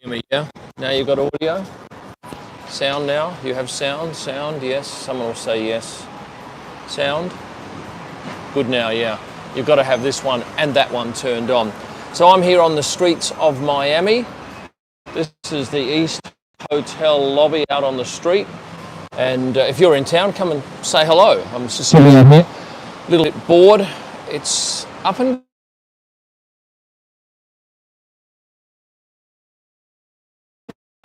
hear me, yeah? Now you've got audio? Sound now? You have sound? Sound, yes. Someone will say yes. Sound? Good now, yeah. You've got to have this one and that one turned on. So I'm here on the streets of Miami. This is the East Hotel lobby out on the street. And if you're in town, come and say hello. I'm just sitting out here, a little bit bored. It's up and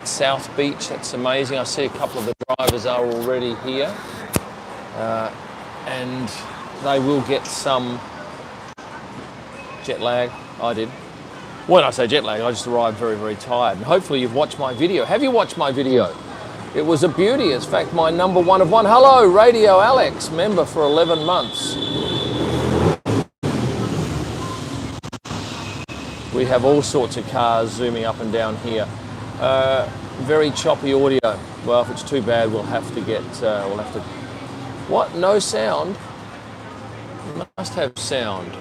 South Beach, that's amazing. I see a couple of the drivers are already here. And they will get some jet lag. I did. When I say jet lag, I just arrived very, very tired. And hopefully you've watched my video. Have you watched my video? It was a beauty. In fact, my number one of one. Hello, Radio Alex, member for 11 months. We have all sorts of cars zooming up and down here. Very choppy audio. Well, if it's too bad, we'll have to get, What? No sound? You must have sound.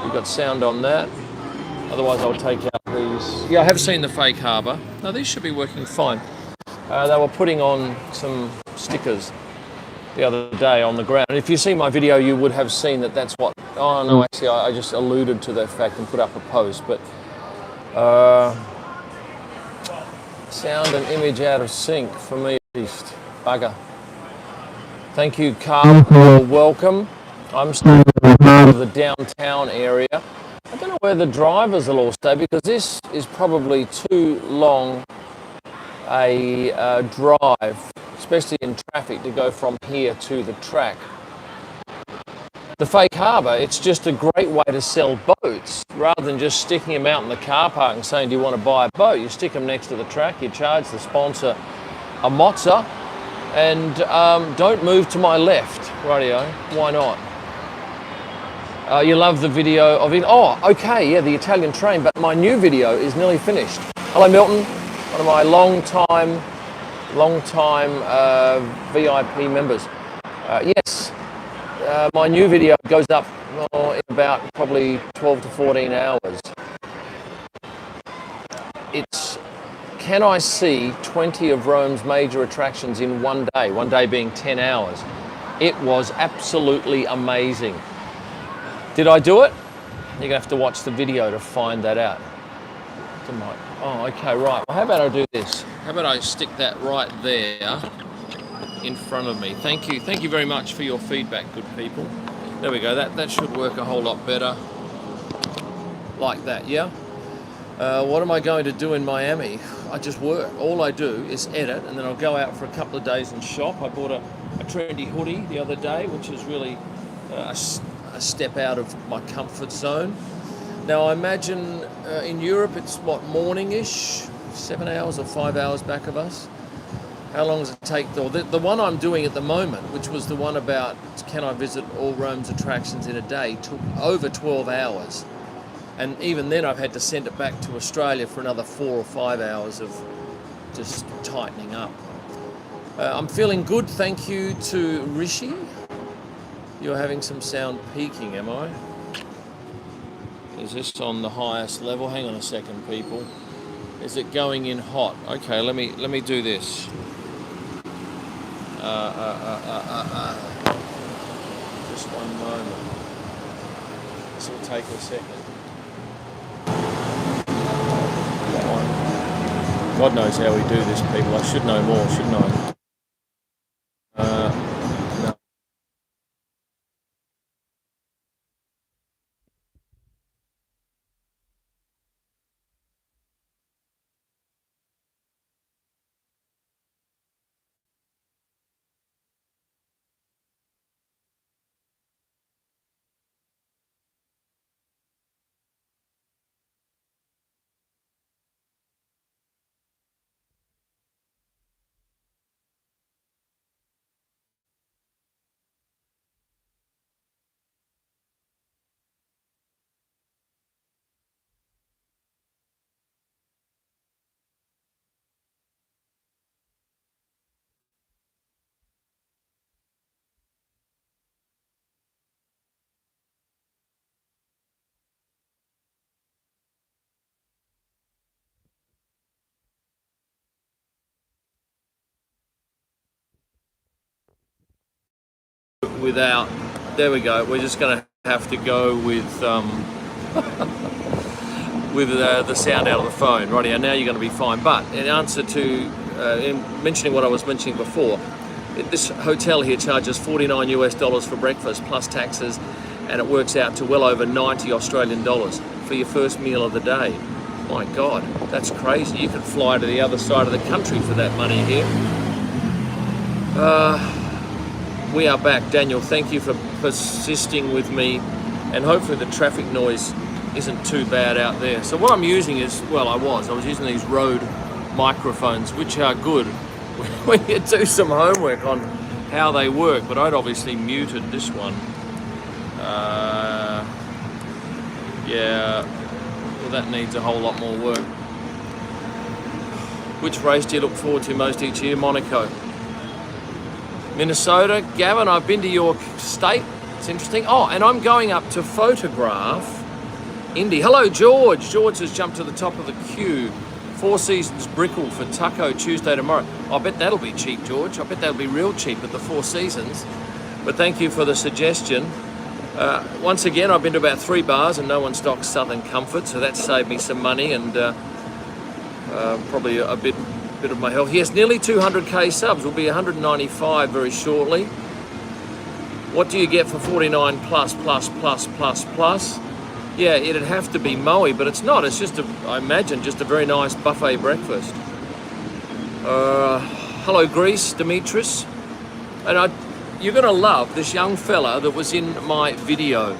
You've got sound on that. Otherwise, I'll take out these. Yeah, I have seen the fake harbour. No, these should be working fine. They were putting on some stickers the other day on the ground. And if you see my video, you would have seen that that's what... Oh, no, actually, I just alluded to that fact and put up a post. But sound and image out of sync for me at least. Bugger. Thank you, Carl, for your welcome. I'm staying in the downtown area. I don't know where the drivers will all stay because this is probably too long a drive, especially in traffic, to go from here to the track. The fake harbour, it's just a great way to sell boats rather than just sticking them out in the car park and saying, do you want to buy a boat? You stick them next to the track, you charge the sponsor a mozza, and don't move to my left. Rightio, why not? You love the video of it. Oh, okay, yeah, the Italian train, but my new video is nearly finished. Hello, Milton, one of my long-time VIP members. Yes, my new video goes up in about probably 12 to 14 hours. It's, can I see 20 of Rome's major attractions in one day being 10 hours? It was absolutely amazing. Did I do it? You're going to have to watch the video to find that out. Oh, okay, right. Well, how about I do this? How about I stick that right there in front of me? Thank you. Thank you very much for your feedback, good people. There we go. That should work a whole lot better. Like that, yeah? What am I going to do in Miami? I just work. All I do is edit, and then I'll go out for a couple of days and shop. I bought a trendy hoodie the other day, which is really a step out of my comfort zone. Now I imagine in Europe it's what, morning-ish, 7 hours or 5 hours back of us. How long does it take? The one I'm doing at the moment, which was the one about can I visit all Rome's attractions in a day, took over 12 hours. And even then I've had to send it back to Australia for another 4 or 5 hours of just tightening up. I'm feeling good, thank you to Rishi. You're having some sound peaking, am I? Is this on the highest level? Hang on a second, people. Is it going in hot? Okay, let me do this. Just one moment. This will take a second. Come on. God knows how we do this, people. I should know more, shouldn't I? No. without. There we go. We're just going to have to go with with the sound out of the phone. Rightio, now you're going to be fine. But in answer to in mentioning what I was mentioning before, this hotel here charges $49 for breakfast plus taxes, and it works out to well over 90 Australian dollars for your first meal of the day. My God, that's crazy. You could fly to the other side of the country for that money here. We are back. Daniel, thank you for persisting with me, and hopefully the traffic noise isn't too bad out there. So what I'm using is, well, I was using these Rode microphones, which are good when you do some homework on how they work, but I'd obviously muted this one. Yeah, well, that needs a whole lot more work. Which race do you look forward to most each year? Monaco. Minnesota. Gavin, I've been to your state. It's interesting. Oh, and I'm going up to photograph Indy. Hello, George. George has jumped to the top of the queue. Four Seasons Brickle for Taco Tuesday tomorrow. I bet that'll be cheap, George. I bet that'll be real cheap at the Four Seasons. But thank you for the suggestion. Once again, I've been to about 3 bars and no one stocks Southern Comfort, so that saved me some money and probably a bit of my health. Yes, nearly 200k subs. Will be 195 very shortly. What do you get for 49 plus? Yeah, it'd have to be Moe, but it's not. It's just, I imagine, just a very nice buffet breakfast. Hello, Greece, Demetris. And you're going to love this young fella that was in my video.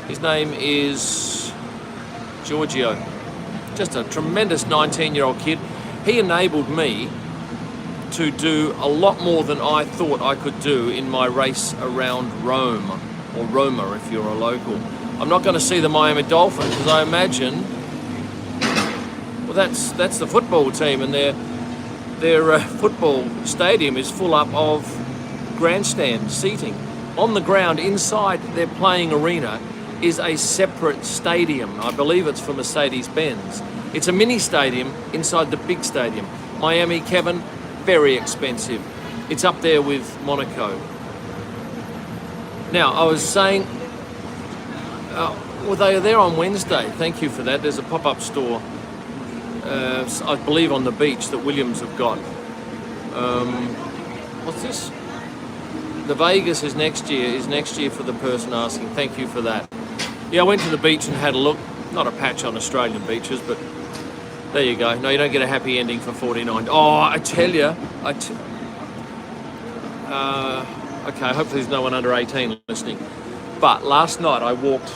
His name is Giorgio. Just a tremendous 19-year-old kid. He enabled me to do a lot more than I thought I could do in my race around Rome, or Roma if you're a local. I'm not going to see the Miami Dolphins because I imagine, well, that's the football team, and their football stadium is full up of grandstand seating. On the ground inside their playing arena is a separate stadium. I believe it's for Mercedes-Benz. It's a mini stadium inside the big stadium. Miami, Kevin, very expensive. It's up there with Monaco. Now, I was saying, well, they are there on Wednesday. Thank you for that. There's a pop-up store, I believe, on the beach that Williams have got. What's this? The Vegas is next year for the person asking. Thank you for that. Yeah, I went to the beach and had a look. Not a patch on Australian beaches, but there you go. No, you don't get a happy ending for 49. Oh, I tell you. Okay, hopefully there's no one under 18 listening. But last night I walked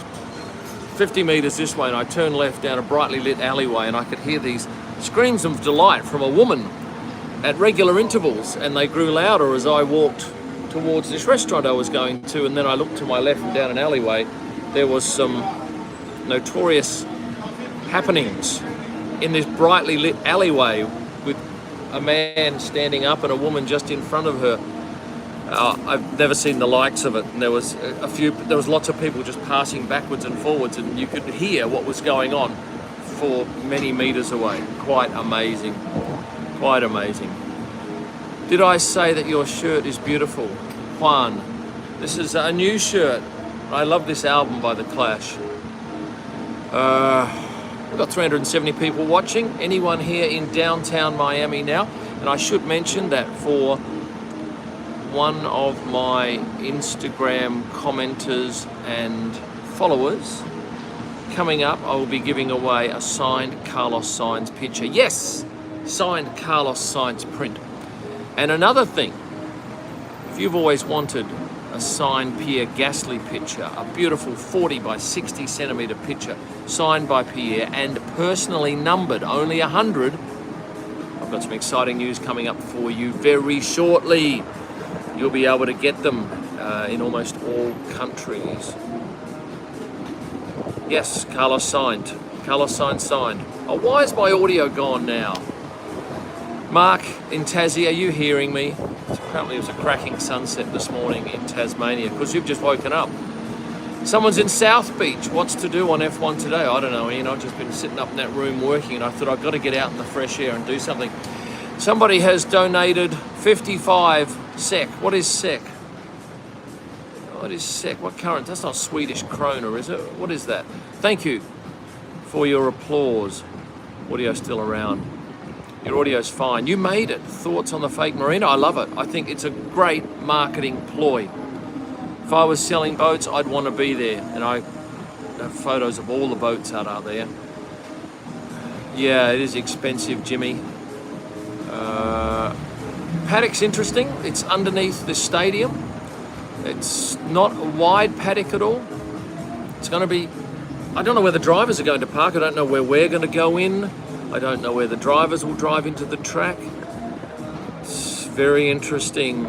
50 metres this way and I turned left down a brightly lit alleyway and I could hear these screams of delight from a woman at regular intervals, and they grew louder as I walked towards this restaurant I was going to, and then I looked to my left and down an alleyway. There was some notorious happenings in this brightly lit alleyway with a man standing up and a woman just in front of her. I've never seen the likes of it. And there was lots of people just passing backwards and forwards, and you could hear what was going on for many meters away. Quite amazing. Quite amazing. Did I say that your shirt is beautiful? Juan, this is a new shirt. I love this album by The Clash. We've got 370 people watching. Anyone here in downtown Miami now? And I should mention that for one of my Instagram commenters and followers, coming up I will be giving away a signed Carlos Sainz picture. Yes, signed Carlos Sainz print. And another thing, if you've always wanted a signed Pierre Gasly picture, a beautiful 40 by 60 centimeter picture signed by Pierre and personally numbered, only 100, I've got some exciting news coming up for you very shortly. You'll be able to get them in almost all countries. Yes, Carlos signed. Carlos Sainz signed. Oh, why is my audio gone now? Mark in Tassie, are you hearing me? Apparently it was a cracking sunset this morning in Tasmania because you've just woken up. Someone's in South Beach. What's to do on F1 today? I don't know, Ian. I've just been sitting up in that room working and I thought I've got to get out in the fresh air and do something. Somebody has donated 55 SEK. What is SEK? What is sec? What current? That's not Swedish krona, is it? What is that? Thank you for your applause. Audio's still around. Your audio's fine. You made it. Thoughts on the fake Marina? I love it. I think it's a great marketing ploy. If I was selling boats, I'd want to be there. And I have photos of all the boats out there. Yeah, it is expensive, Jimmy. Paddock's interesting. It's underneath the stadium. It's not a wide paddock at all. It's going to be... I don't know where the drivers are going to park. I don't know where we're going to go in. I don't know where the drivers will drive into the track. It's very interesting.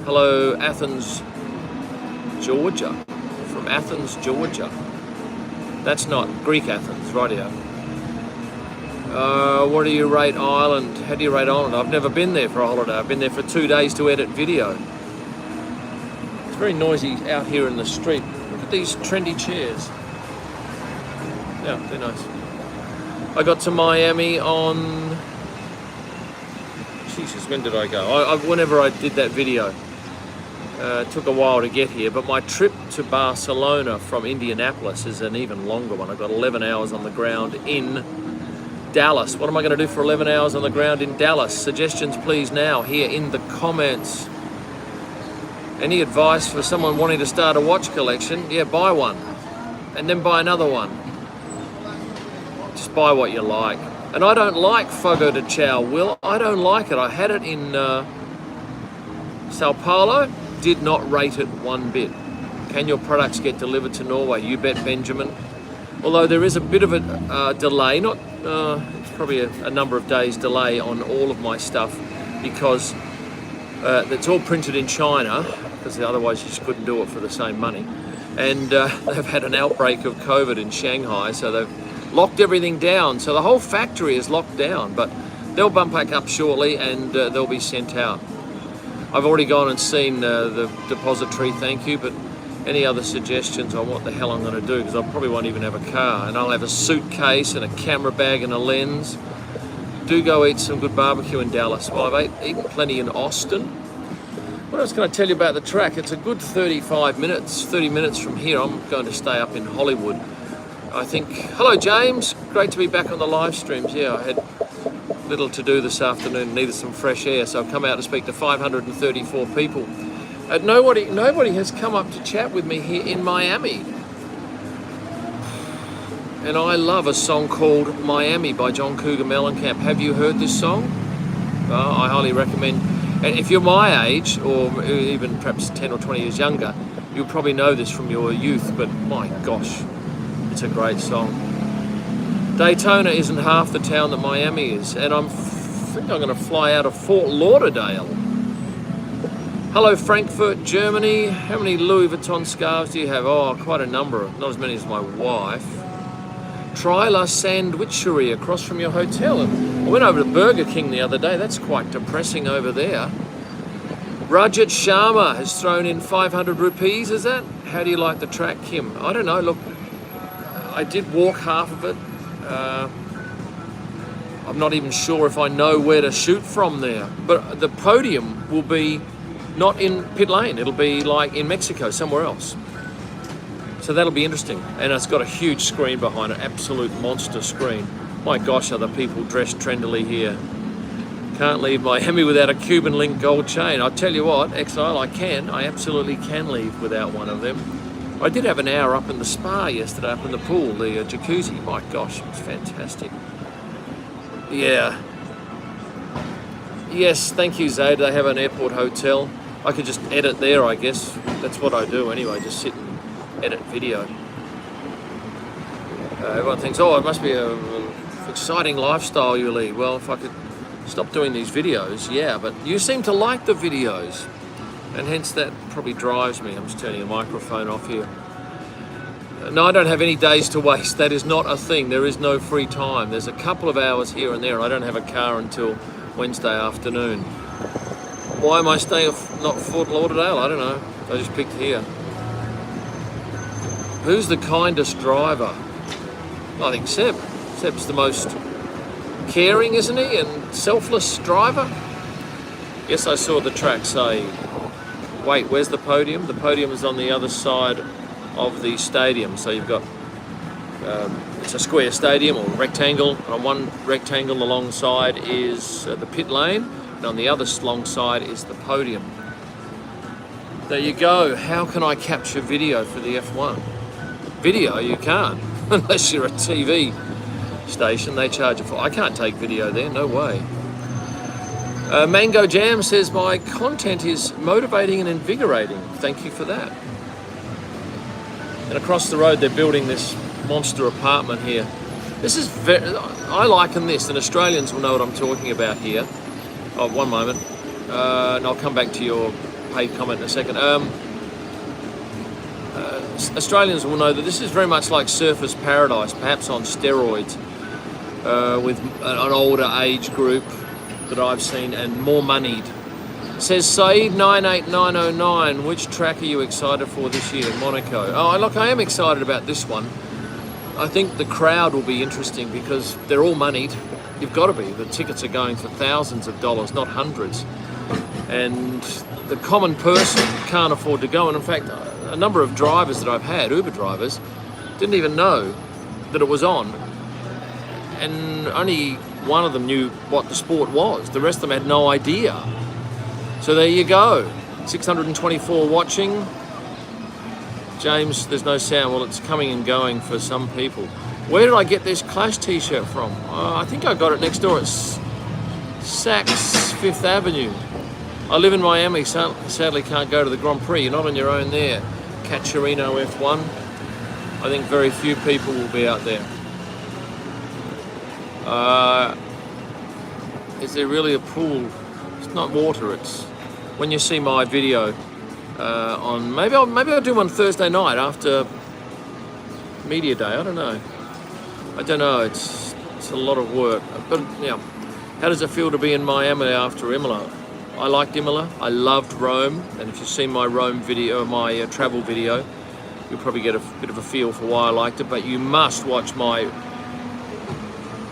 Hello, Athens, Georgia. From Athens, Georgia. That's not Greek Athens, rightio. What do you rate Ireland? How do you rate Ireland? I've never been there for a holiday. I've been there for 2 days to edit video. It's very noisy out here in the street. Look at these trendy chairs. Yeah, they're nice. I got to Miami on... Jesus, when did I go? Whenever I did that video. It took a while to get here, but my trip to Barcelona from Indianapolis is an even longer one. I got 11 hours on the ground in Dallas. What am I going to do for 11 hours on the ground in Dallas? Suggestions please now, here in the comments. Any advice for someone wanting to start a watch collection? Yeah, buy one. And then buy another one. Just buy what you like. And I don't like Fogo de Chao, Will. I don't like it. I had it in Sao Paulo. Did not rate it one bit. Can your products get delivered to Norway? You bet, Benjamin. Although there is a bit of a delay, it's probably a number of days delay on all of my stuff because it's all printed in China, because otherwise you just couldn't do it for the same money. And they've had an outbreak of COVID in Shanghai, so they've locked everything down. So the whole factory is locked down, but they'll bump back up shortly and they'll be sent out. I've already gone and seen the depository, thank you, but any other suggestions on what the hell I'm going to do, because I probably won't even have a car, and I'll have a suitcase and a camera bag and a lens. Do go eat some good barbecue in Dallas. Well, I've eaten plenty in Austin. What else can I tell you about the track? It's a good 30 minutes from here. I'm going to stay up in Hollywood, I think. Hello, James. Great to be back on the live streams. Yeah, I had little to do this afternoon, needed some fresh air, so I've come out to speak to 534 people. Nobody has come up to chat with me here in Miami. And I love a song called Miami by John Cougar Mellencamp. Have you heard this song? I highly recommend. And if you're my age, or even perhaps 10 or 20 years younger, you'll probably know this from your youth, but my gosh, it's a great song. Daytona isn't half the town that Miami is, and I think I'm going to fly out of Fort Lauderdale. Hello, Frankfurt, Germany. How many Louis Vuitton scarves do you have? Oh, quite a number. Not as many as my wife. Try La Sandwichery across from your hotel. I went over to Burger King the other day. That's quite depressing over there. Rajat Sharma has thrown in 500 rupees, is that? How do you like the track, Kim? I don't know. Look, I did walk half of it. I'm not even sure if I know where to shoot from there. But the podium will be not in pit lane. It'll be like in Mexico, somewhere else. So that'll be interesting. And it's got a huge screen behind it, absolute monster screen. My gosh, are the people dressed trendily here. Can't leave Miami without a Cuban link gold chain. I'll tell you what, Exile, I absolutely can leave without one of them. I did have an hour up in the spa yesterday, up in the pool, the jacuzzi. My gosh, it was fantastic. Yeah. Yes, thank you, Zaid. They have an airport hotel. I could just edit there, I guess. That's what I do anyway, just sit and edit video. Everyone thinks, oh, it must be an exciting lifestyle you lead. Well, if I could stop doing these videos, yeah, but you seem to like the videos. And hence that probably drives me. I'm just turning a microphone off here. No, I don't have any days to waste. That is not a thing. There is no free time. There's a couple of hours here and there, and I don't have a car until Wednesday afternoon. Why am I staying at not Fort Lauderdale? I don't know. I just picked here. Who's the kindest driver? I think Seb. Seb's the most caring, isn't he? And selfless driver. Yes, I saw the track say Wait, where's the podium? The podium is on the other side of the stadium. So you've got, it's a square stadium or rectangle. And on one rectangle alongside is the pit lane, and on the other long side is the podium. There you go. How can I capture video for the F1? Video, you can't, unless you're a TV station. They charge for. I can't take video there, no way. Mango Jam says, my content is motivating and invigorating. Thank you for that. And across the road, they're building this monster apartment here. This is I liken this, and Australians will know what I'm talking about here. Oh, one moment. And I'll come back to your paid comment in a second. Australians will know that this is very much like Surfer's Paradise, perhaps on steroids, with an older age group that I've seen and more moneyed. It says Saeed 98909, which track are you excited for this year in Monaco? Oh, look, I am excited about this one. I think the crowd will be interesting because they're all moneyed. You've got to be. The tickets are going for thousands of dollars, not hundreds. And the common person can't afford to go. And in fact, a number of drivers that I've had, Uber drivers, didn't even know that it was on. And only one of them knew what the sport was. The rest of them had no idea. So there you go. 624 watching. James, there's no sound. Well, it's coming and going for some people. Where did I get this Clash t-shirt from? I think I got it next door at Saks Fifth Avenue. I live in Miami, so sadly can't go to the Grand Prix. You're not on your own there. Caturino F1. I think very few people will be out there. Is there really a pool? It's not water. It's when you see my video on maybe I'll do one Thursday night after media day. I don't know. It's a lot of work. But yeah, how does it feel to be in Miami after Imola? I liked Imola. I loved Rome, and if you've seen my Rome video, my travel video, you'll probably get a bit of a feel for why I liked it. But you must watch my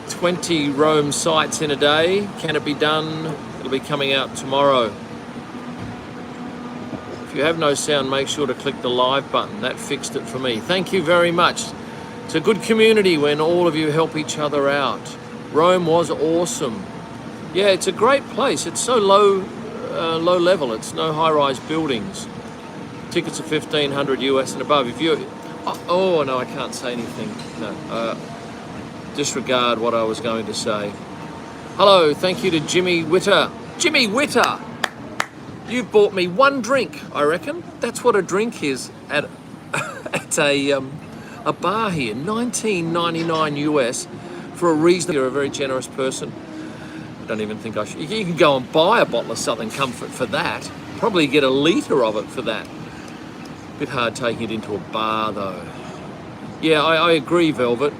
20 Rome sites in a day. Can it be done? It'll be coming out tomorrow. If you have no sound, make sure to click the live button. That fixed it for me. Thank you very much. It's a good community when all of you help each other out. Rome was awesome. Yeah, it's a great place. It's so low level. It's no high-rise buildings. Tickets are $1,500 US and above. If you, oh no, I can't say anything. No, disregard what I was going to say. Hello, thank you to Jimmy Witter. Jimmy Witter, you've bought me one drink, I reckon. That's what a drink is at a bar here. $19.99 US for a reason. You're a very generous person. I don't even think I should. You can go and buy a bottle of Southern Comfort for that. Probably get a litre of it for that. Bit hard taking it into a bar though. Yeah, I agree, Velvet.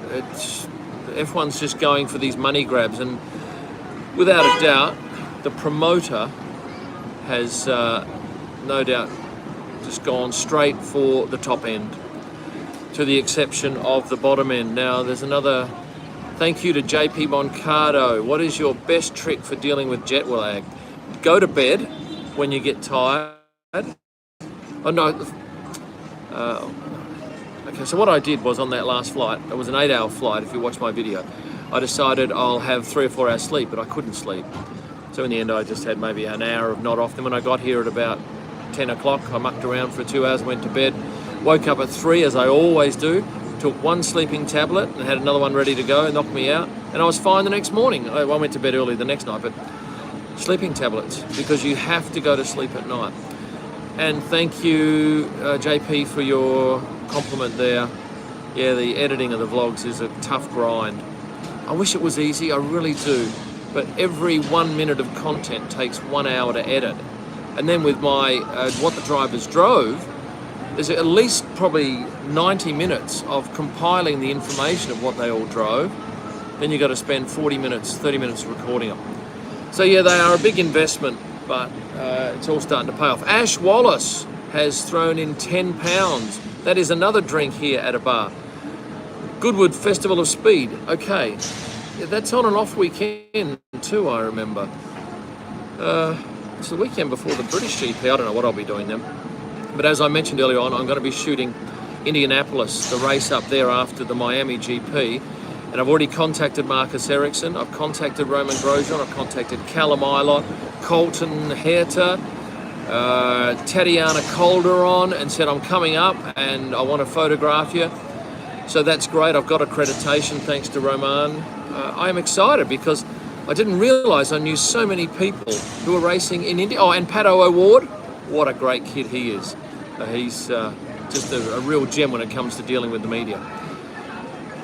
F1's just going for these money grabs, and without a doubt, the promoter has no doubt just gone straight for the top end, to the exception of the bottom end. Now, there's another. Thank you to JP Moncado. What is your best trick for dealing with jet lag? Go to bed when you get tired. Oh no. Okay, so what I did was on that last flight, it was an 8-hour flight if you watch my video, I decided I'll have 3 or 4 hours sleep, but I couldn't sleep. So in the end I just had maybe an hour of not off. Then when I got here at about 10 o'clock, I mucked around for 2 hours, went to bed, woke up at 3 as I always do, took one sleeping tablet and had another one ready to go, knocked me out, and I was fine the next morning. I went to bed early the next night, but sleeping tablets, because you have to go to sleep at night. And thank you, JP, for your compliment there. Yeah, the editing of the vlogs is a tough grind. I wish it was easy, I really do. But every 1 minute of content takes 1 hour to edit. And then with my What the Drivers Drove, there's at least probably 90 minutes of compiling the information of what they all drove. Then you've got to spend 40 minutes, 30 minutes recording them. So yeah, they are a big investment, but it's all starting to pay off. Ash Wallace has thrown in £10. That is another drink here at a bar. Goodwood Festival of Speed. Okay, yeah, that's on an off weekend too, I remember. it's the weekend before the British GP. I don't know what I'll be doing then. But as I mentioned earlier on, I'm going to be shooting Indianapolis, the race up there after the Miami GP. And I've already contacted Marcus Ericsson, I've contacted Roman Grosjean, I've contacted Callum Ilott, Colton Herta, Tatiana Calderon, and said I'm coming up and I want to photograph you. So that's great. I've got accreditation thanks to Roman. I am excited because I didn't realise I knew so many people who were racing in India. Oh, and Pato O'Ward, what a great kid he is. He's just a real gem when it comes to dealing with the media.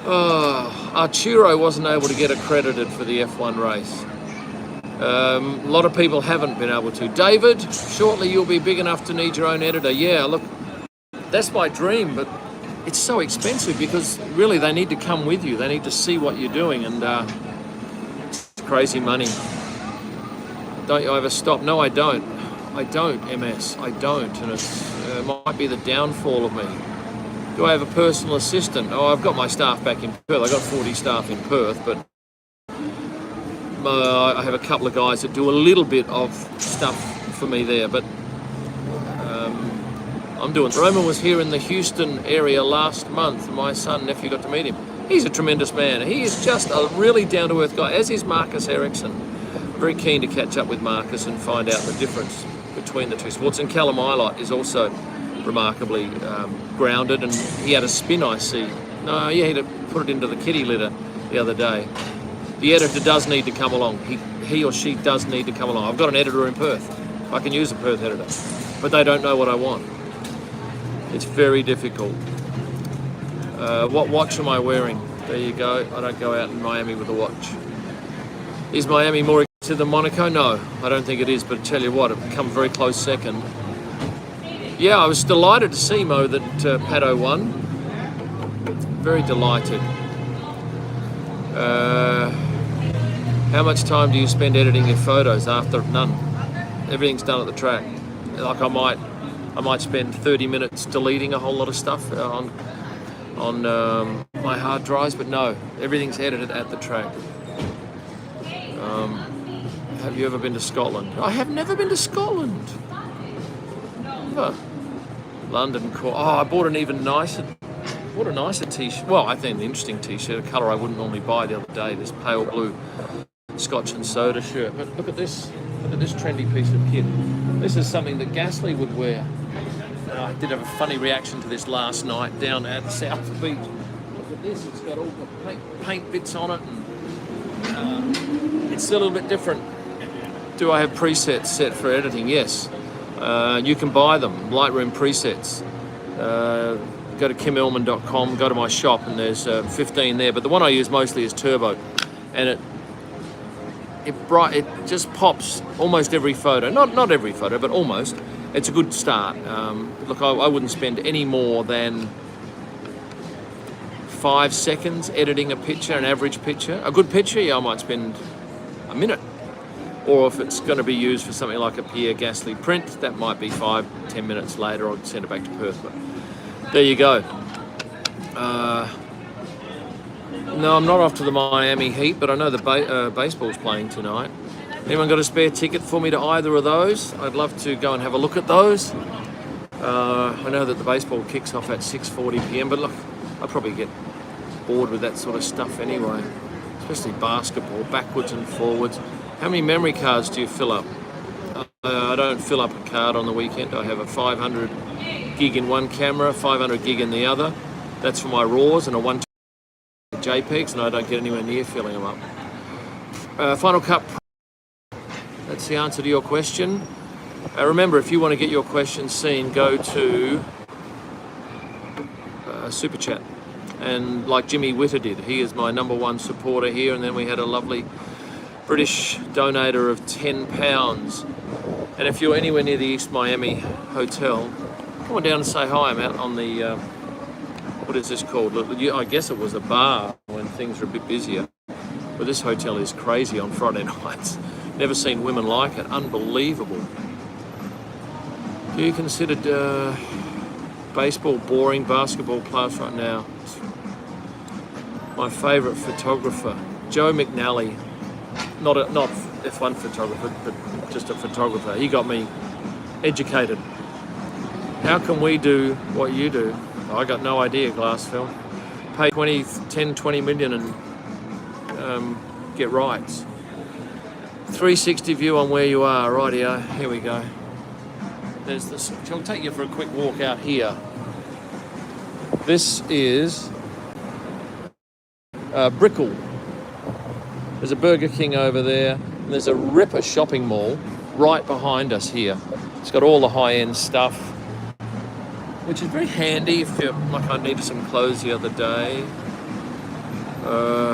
Arturo wasn't able to get accredited for the F1 race. A lot of people haven't been able to. David, shortly you'll be big enough to need your own editor. Yeah, look, that's my dream, but it's so expensive because really they need to come with you. They need to see what you're doing, and it's crazy money. Don't you ever stop? No, I don't. I don't, MS. I don't, and it might be the downfall of me. Do I have a personal assistant? Oh, I've got my staff back in Perth. I've got 40 staff in Perth, but I have a couple of guys that do a little bit of stuff for me there, but I'm doing. Roman was here in the Houston area last month. My son and nephew got to meet him. He's a tremendous man. He is just a really down-to-earth guy, as is Marcus Ericsson. Very keen to catch up with Marcus and find out the difference between the two sports. And Callum Ilott is also remarkably grounded, and he had a spin, I see. No, yeah, he had to put it into the kitty litter the other day. The editor does need to come along. He or she does need to come along. I've got an editor in Perth. I can use a Perth editor, but they don't know what I want. It's very difficult. What watch am I wearing? There you go. I don't go out in Miami with a watch. Is Miami more expensive than Monaco? No, I don't think it is, but I tell you what, it come very close second. Yeah, I was delighted to see, Mo, that Pato won. Very delighted. How much time do you spend editing your photos? After none. Everything's done at the track. Like I might spend 30 minutes deleting a whole lot of stuff on my hard drives, but no, everything's edited at the track. Have you ever been to Scotland? I have never been to Scotland. Never. London. Oh, I bought an even nicer. Bought a nicer t-shirt. Well, I think an interesting t-shirt, a colour I wouldn't normally buy the other day. This pale blue Scotch and soda shirt. But look at this. Look at this trendy piece of kit. This is something that Gasly would wear. I did have a funny reaction to this last night down at South Beach. Look at this. It's got all the paint bits on it, and it's a little bit different. Do I have presets set for editing? Yes. You can buy them. Lightroom Presets. Go to kimellman.com, go to my shop, and there's 15 there. But the one I use mostly is Turbo, and it just pops almost every photo. Not every photo, but almost. It's a good start. Look, I wouldn't spend any more than 5 seconds editing a picture, an average picture. A good picture, yeah, I might spend a minute. Or if it's going to be used for something like a Pierre Gasly print, that might be 5-10 minutes later. I'll send it back to Perth. But there you go. No, I'm not off to the Miami Heat, but I know the baseball's playing tonight. Anyone got a spare ticket for me to either of those? I'd love to go and have a look at those. I know that the baseball kicks off at 6:40 p.m, but look, I'll probably get bored with that sort of stuff anyway, especially basketball, backwards and forwards. How many memory cards do you fill up? I don't fill up a card on the weekend. I have a 500 gig in one camera, 500 gig in the other. That's for my RAWs, and a 1 JPEGs, and I don't get anywhere near filling them up. Final Cut. That's the answer to your question. Remember, if you want to get your questions seen, go to Super Chat. And like Jimmy Witter did, he is my #1 supporter here, and then we had a lovely British donator of £10. And if you're anywhere near the East Miami Hotel, come on down and say hi. I'm out on the, what is this called? I guess it was a bar when things are a bit busier. But this hotel is crazy on Friday nights. Never seen women like it. Unbelievable. Do you consider baseball boring? Basketball players right now? My favourite photographer, Joe McNally. Not F1 photographer, but just a photographer. He got me educated. How can we do what you do? I got no idea, glass film. Pay 10-20 million and get rights. 360 view on where you are. Rightio, here we go. There's this. I'll take you for a quick walk out here. This is Brickell. There's a Burger King over there, and there's a ripper shopping mall right behind us here. It's got all the high-end stuff, which is very handy if you're, like I needed some clothes the other day.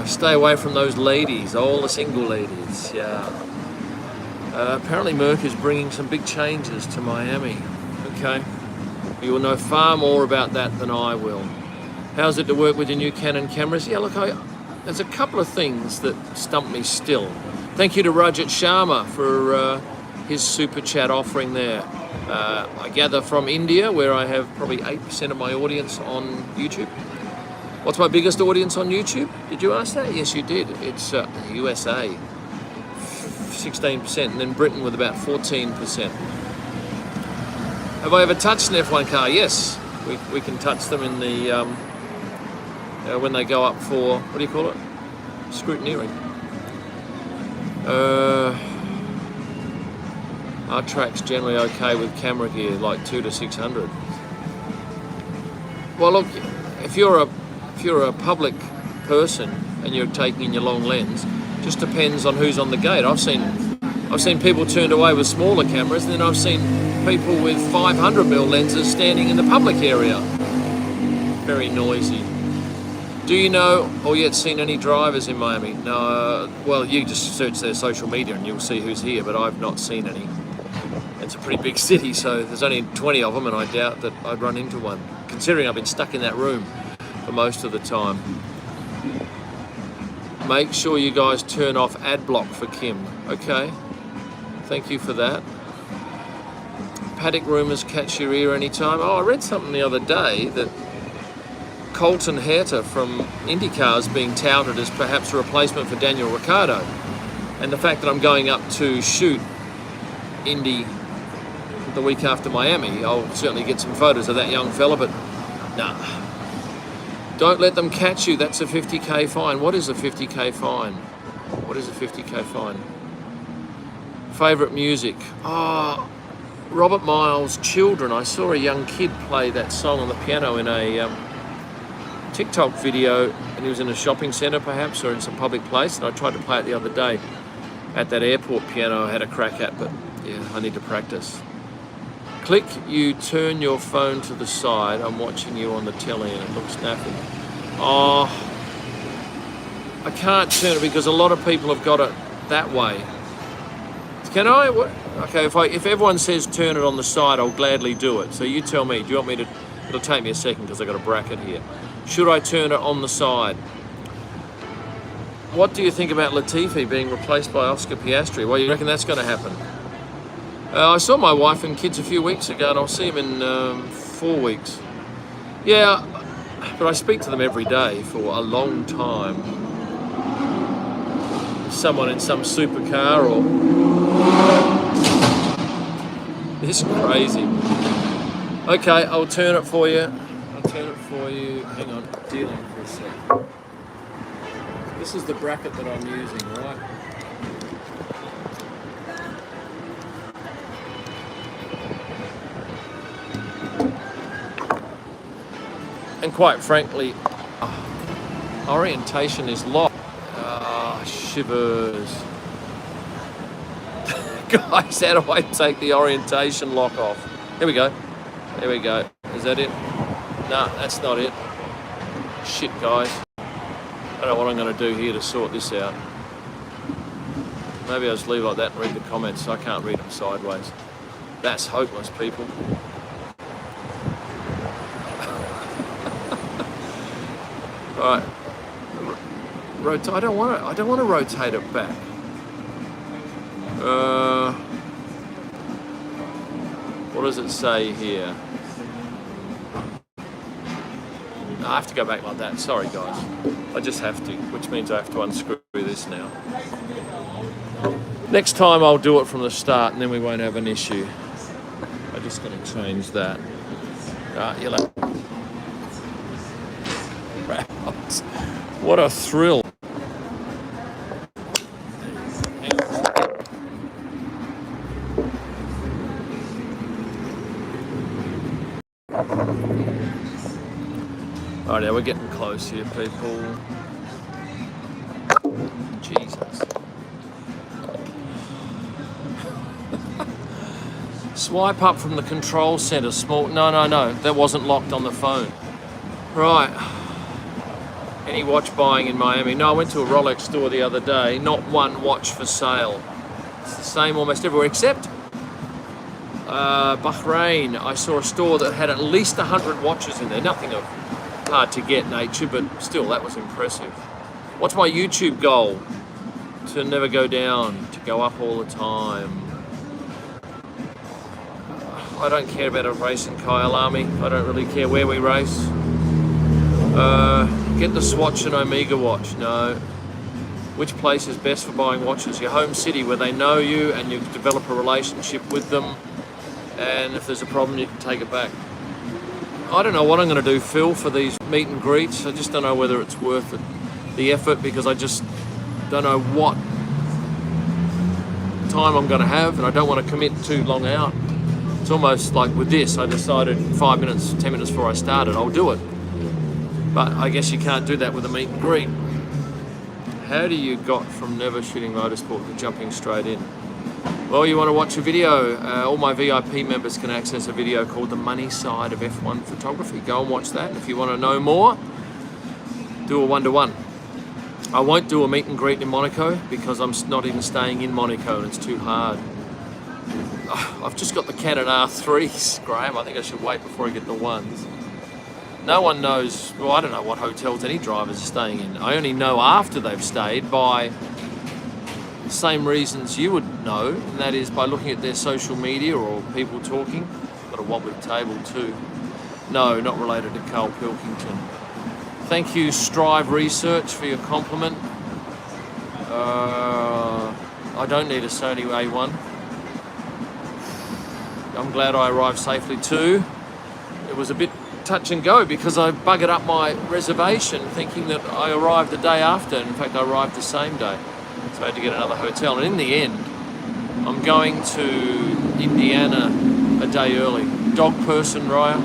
Stay away from those ladies, all the single ladies, yeah. Apparently Merck is bringing some big changes to Miami, okay? You will know far more about that than I will. How's it to work with your new Canon cameras? Yeah, look, there's a couple of things that stump me still. Thank you to Rajat Sharma for his super chat offering there. I gather from India, where I have probably 8% of my audience on YouTube. What's my biggest audience on YouTube? Did you ask that? Yes, you did. It's USA, 16%, and then Britain with about 14%. Have I ever touched an F1 car? Yes, we can touch them in the when they go up for, what do you call it? Scrutineering. Our track's generally okay with camera gear, like 2 to 600. Well, look, if you're a public person and you're taking in your long lens, just depends on who's on the gate. I've seen people turned away with smaller cameras, and then I've seen people with 500mm lenses standing in the public area. Very noisy. Do you know or yet seen any drivers in Miami? No. Well, you just search their social media and you'll see who's here, but I've not seen any. It's a pretty big city, so there's only 20 of them, and I doubt that I'd run into one, considering I've been stuck in that room for most of the time. Make sure you guys turn off ad block for Kim, okay? Thank you for that. Paddock rumours catch your ear anytime. Oh, I read something the other day that Colton Herta from IndyCar is being touted as perhaps a replacement for Daniel Ricciardo. And the fact that I'm going up to shoot Indy the week after Miami, I'll certainly get some photos of that young fella, but nah. Don't let them catch you. That's a 50k fine. What is a 50k fine? What is a 50k fine? Favourite music? Oh, Robert Miles' Children. I saw a young kid play that song on the piano in a TikTok video, and he was in a shopping centre perhaps, or in some public place, and I tried to play it the other day at that airport piano I had a crack at, but yeah, I need to practice. Click, you turn your phone to the side. I'm watching you on the telly and it looks nappy. Oh, I can't turn it because a lot of people have got it that way. Can I? Okay, if everyone says turn it on the side, I'll gladly do it. So you tell me, do you want me to? It'll take me a second because I've got a bracket here. Should I turn it on the side? What do you think about Latifi being replaced by Oscar Piastri? Well, you reckon that's going to happen? I saw my wife and kids a few weeks ago, and I'll see them in 4 weeks. Yeah, but I speak to them every day for a long time. Someone in some supercar or... This is crazy. Okay, I'll turn it for you. Hang on, dealing for a sec. This is the bracket that I'm using, right? And quite frankly, orientation is locked. Shivers. Guys, how do I take the orientation lock off? Here we go. There we go. Is that it? No, that's not it. Shit, guys. I don't know what I'm going to do here to sort this out. Maybe I'll just leave it like that and read the comments. I can't read them sideways. That's hopeless, people. All right. I don't want to rotate it back. What does it say here? I have to go back like that. Sorry, guys. I just have to, which means I have to unscrew this now. Next time I'll do it from the start and then we won't have an issue. I'm just going to change that. Yellow. What a thrill. Alright, now we're getting close here, people. Jesus. Swipe up from the control center. Small. No. That wasn't locked on the phone. Right. Any watch buying in Miami? No, I went to a Rolex store the other day. Not one watch for sale. It's the same almost everywhere, except Bahrain. I saw a store that had at least 100 watches in there. Nothing of hard to get nature, but still, that was impressive. What's my YouTube goal? To never go down, to go up all the time. I don't care about a race in Kyalami. I don't really care where we race. Get the Swatch and Omega watch. No. Which place is best for buying watches? Your home city, where they know you and you develop a relationship with them, and if there's a problem you can take it back. I don't know what I'm going to do, Phil, for these meet and greets. I just don't know whether it's worth it, the effort, because I just don't know what time I'm going to have, and I don't want to commit too long out. It's almost like with this, I decided 5 minutes, 10 minutes before I started, I'll do it. But I guess you can't do that with a meet and greet. How do you got from never shooting motorsport to jumping straight in? Well, you want to watch a video. All my VIP members can access a video called The Money Side of F1 Photography. Go and watch that. And if you want to know more, do a one-to-one. I won't do a meet and greet in Monaco because I'm not even staying in Monaco and it's too hard. I've just got the Canon R3s, Graham. I think I should wait before I get the ones. No one knows, well, I don't know what hotels any drivers are staying in. I only know after they've stayed by the same reasons you would know, and that is by looking at their social media or people talking. Got a wobbly table too. No, not related to Carl Pilkington. Thank you, Strive Research, for your compliment. I don't need a Sony A1. I'm glad I arrived safely too. It was a bit touch and go because I buggered up my reservation thinking that I arrived the day after. In fact, I arrived the same day. So I had to get another hotel. And in the end, I'm going to Indiana a day early. Dog person, Raya?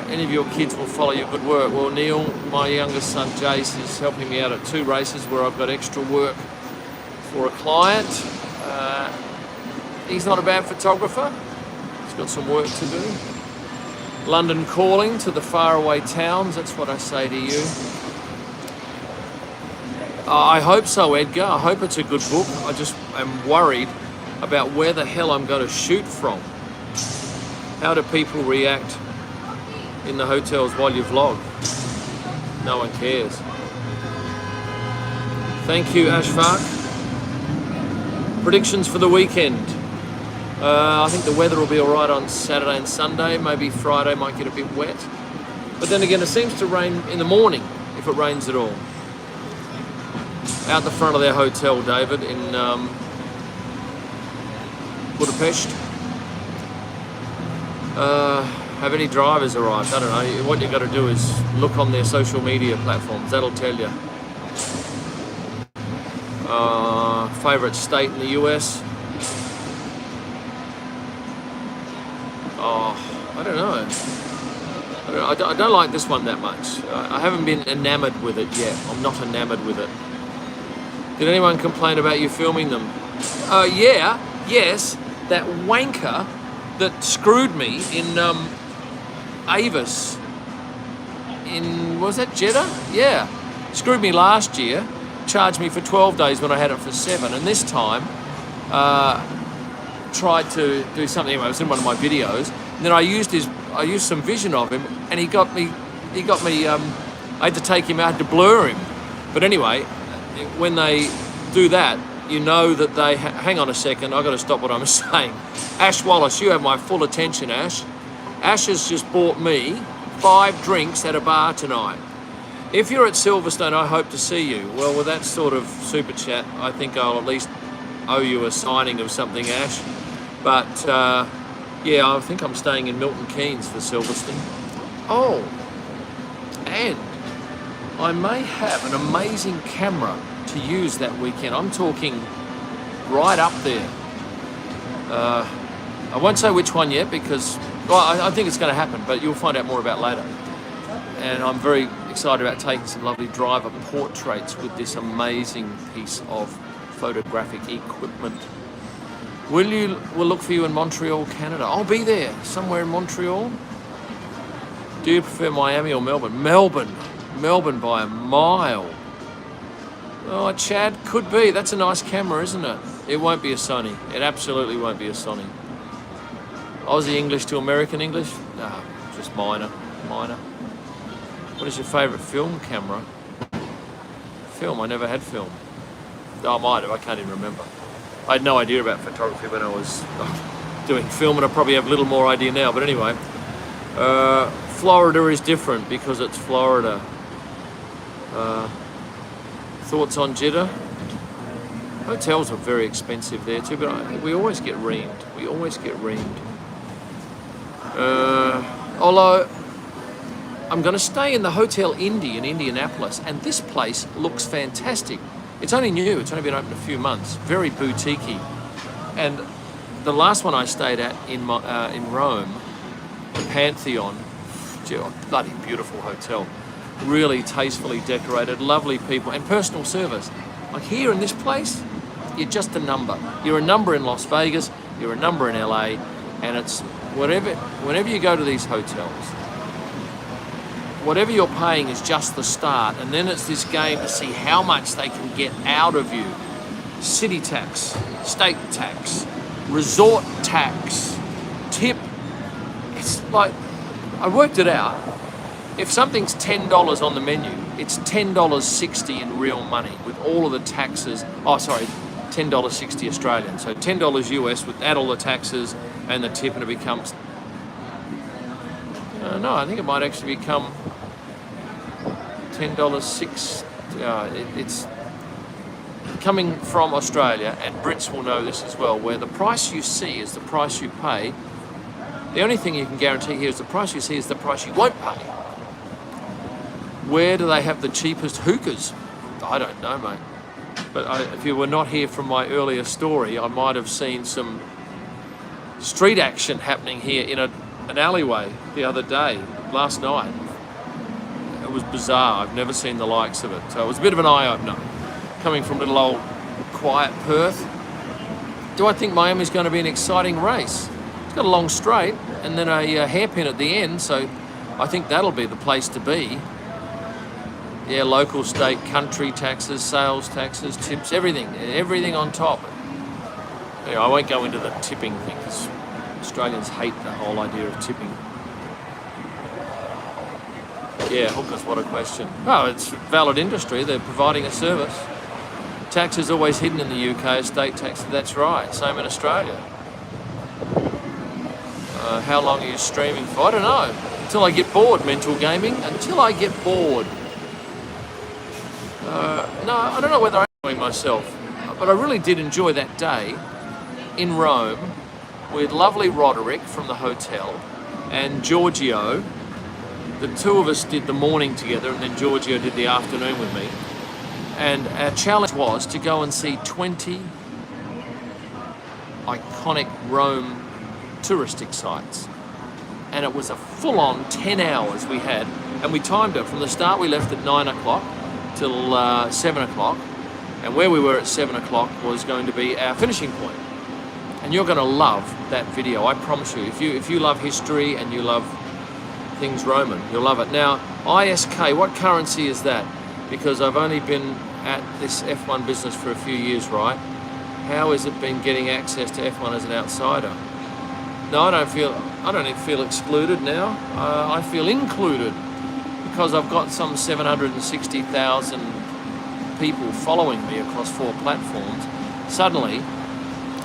Any of your kids will follow your good work. Well, Neil, my youngest son, Jace, is helping me out at 2 races where I've got extra work for a client. He's not a bad photographer. He's got some work to do. London calling to the faraway towns, that's what I say to you. I hope so, Edgar. I hope it's a good book. I just am worried about where the hell I'm going to shoot from. How do people react in the hotels while you vlog? No one cares. Thank you, Ashfaq. Predictions for the weekend. I think the weather will be all right on Saturday and Sunday. Maybe Friday might get a bit wet. But then again, it seems to rain in the morning, if it rains at all. Out the front of their hotel, David, in Budapest. Have any drivers arrived? I don't know. What you've got to do is look on their social media platforms. That'll tell you. Favorite state in the US? I don't know. I don't like this one that much. I haven't been enamored with it yet. I'm not enamored with it. Did anyone complain about you filming them? Yes, that wanker that screwed me in Avis. Was that Jeddah? Yeah. Screwed me last year, charged me for 12 days when I had it for 7, and this time tried to do something. Anyway, it was in one of my videos. And then I used some vision of him, and he got me. I had to take him out, I had to blur him. But anyway, when they do that, you know that they hang on a second. I've got to stop what I'm saying. Ash Wallace, you have my full attention, Ash. Ash has just bought me 5 drinks at a bar tonight. If you're at Silverstone, I hope to see you. Well, with that sort of super chat, I think I'll at least owe you a signing of something, Ash. But yeah, I think I'm staying in Milton Keynes for Silverstone. Oh, and I may have an amazing camera to use that weekend. I'm talking right up there. I won't say which one yet because, well, I think it's going to happen, but you'll find out more about later. And I'm very excited about taking some lovely driver portraits with this amazing piece of photographic equipment. We'll look for you in Montreal, Canada. I'll be there, somewhere in Montreal. Do you prefer Miami or Melbourne? Melbourne by a mile. Oh, Chad, could be. That's a nice camera, isn't it? It won't be a Sony. It absolutely won't be a Sony. Aussie English to American English? No, just minor. What is your favourite film camera? Film, I never had film. Oh, I might have, I can't even remember. I had no idea about photography when I was doing film, and I probably have a little more idea now, but anyway. Florida is different because it's Florida. Thoughts on Jeddah? Hotels are very expensive there too, but we always get reamed. Although I'm going to stay in the Hotel Indy in Indianapolis, and this place looks fantastic. It's only new. It's only been open a few months. Very boutiquey. And the last one I stayed at in Rome, the Pantheon, bloody beautiful hotel. Really tastefully decorated, lovely people, and personal service. Like here in this place, you're just a number. You're a number in Las Vegas, you're a number in LA, and it's whenever you go to these hotels, whatever you're paying is just the start, and then it's this game to see how much they can get out of you. City tax, state tax, resort tax, tip. It's like, I worked it out. If something's $10 on the menu, it's $10.60 in real money with all of the taxes. Oh, sorry, $10.60 Australian. So $10 US with add all the taxes and the tip, and it becomes. No, I think it might actually become $10.06. It's coming from Australia, and Brits will know this as well, where the price you see is the price you pay. The only thing you can guarantee here is the price you see is the price you won't pay. Where do they have the cheapest hookahs? I don't know, mate. But if you were not here from my earlier story, I might have seen some street action happening here in an alleyway the other day, last night. It was bizarre. I've never seen the likes of it. So it was a bit of an eye-opener. Coming from little old quiet Perth. Do I think Miami's going to be an exciting race? It's got a long straight and then a hairpin at the end, so I think that'll be the place to be. Yeah, local, state, country taxes, sales taxes, tips, everything on top. Anyway, I won't go into the tipping thing because Australians hate the whole idea of tipping. Yeah, hookers, what a question. Oh, it's valid industry. They're providing a service. Tax is always hidden in the UK, estate tax, that's right. Same in Australia. How long are you streaming for? I don't know. Until I get bored, mental gaming. Until I get bored. No, I don't know whether I'm enjoying myself, but I really did enjoy that day in Rome with lovely Roderick from the hotel and Giorgio. The two of us did the morning together, and then Giorgio did the afternoon with me. And our challenge was to go and see 20 iconic Rome touristic sites. And it was a full-on 10 hours we had, and we timed it. From the start, we left at 9 o'clock till 7 o'clock, and where we were at 7 o'clock was going to be our finishing point. And you're going to love that video, I promise you. If you love history and you love things Roman, you'll love it. Now, ISK, what currency is that? Because I've only been at this F1 business for a few years, right? How has it been getting access to F1 as an outsider? No, I don't feel excluded now. I feel included because I've got some 760,000 people following me across 4 platforms. Suddenly,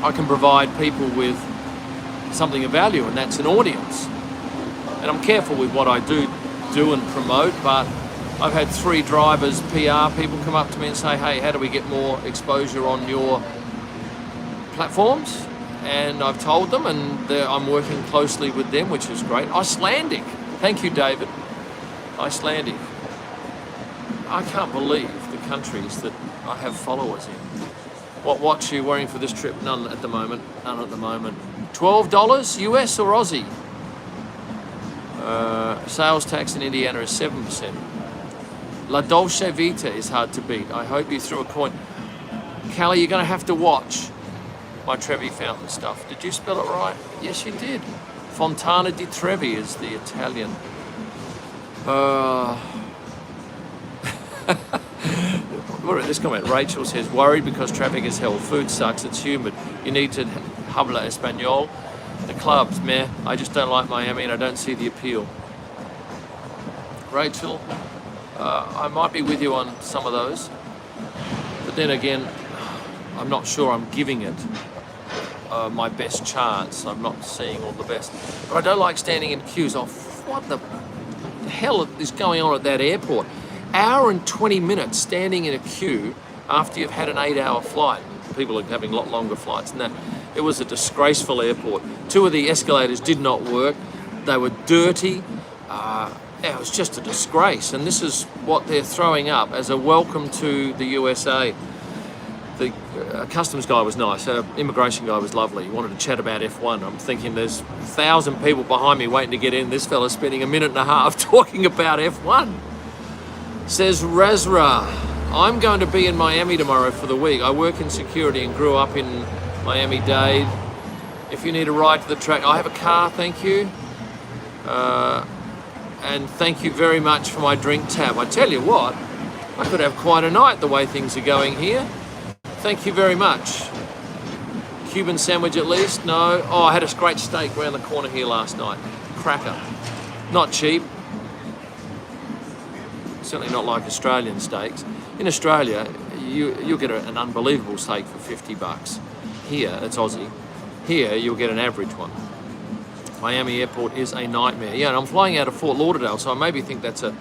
I can provide people with something of value, and that's an audience. And I'm careful with what I do and promote, but I've had 3 drivers, PR people come up to me and say, hey, how do we get more exposure on your platforms? And I've told them, and I'm working closely with them, which is great. Icelandic. Thank you, David. Icelandic. I can't believe the countries that I have followers in. What watch are you wearing for this trip? None at the moment. None at the moment. $12 US or Aussie? Sales tax in Indiana is 7%. La Dolce Vita is hard to beat. I hope you threw a coin. Callie, you're going to have to watch my Trevi fountain stuff. Did you spell it right? Yes, you did. Fontana di Trevi is the Italian. Look at this comment. Rachel says, worried because traffic is hell. Food sucks. It's humid. You need to habla español. The clubs, meh. I just don't like Miami and I don't see the appeal. Rachel, I might be with you on some of those. But then again, I'm not sure I'm giving it my best chance. I'm not seeing all the best. But I don't like standing in queues. Oh, what the hell is going on at that airport? Hour and 20 minutes standing in a queue after you've had an 8-hour flight. People are having a lot longer flights than that. It was a disgraceful airport. 2 of the escalators did not work. They were dirty. It was just a disgrace. And this is what they're throwing up as a welcome to the USA. The customs guy was nice. Immigration guy was lovely. He wanted to chat about F1. I'm thinking there's 1,000 people behind me waiting to get in. This fella's spending a minute and a half talking about F1. Says Razra, I'm going to be in Miami tomorrow for the week. I work in security and grew up in Miami-Dade. If you need a ride to the track, I have a car, thank you. And thank you very much for my drink tab. I tell you what, I could have quite a night the way things are going here. Thank you very much. Cuban sandwich at least? No. Oh, I had a great steak around the corner here last night. Cracker. Not cheap. Certainly not like Australian steaks. In Australia, you'll get an unbelievable steak for $50. Here, it's Aussie. Here, you'll get an average one. Miami Airport is a nightmare. Yeah, and I'm flying out of Fort Lauderdale, so I maybe think that's a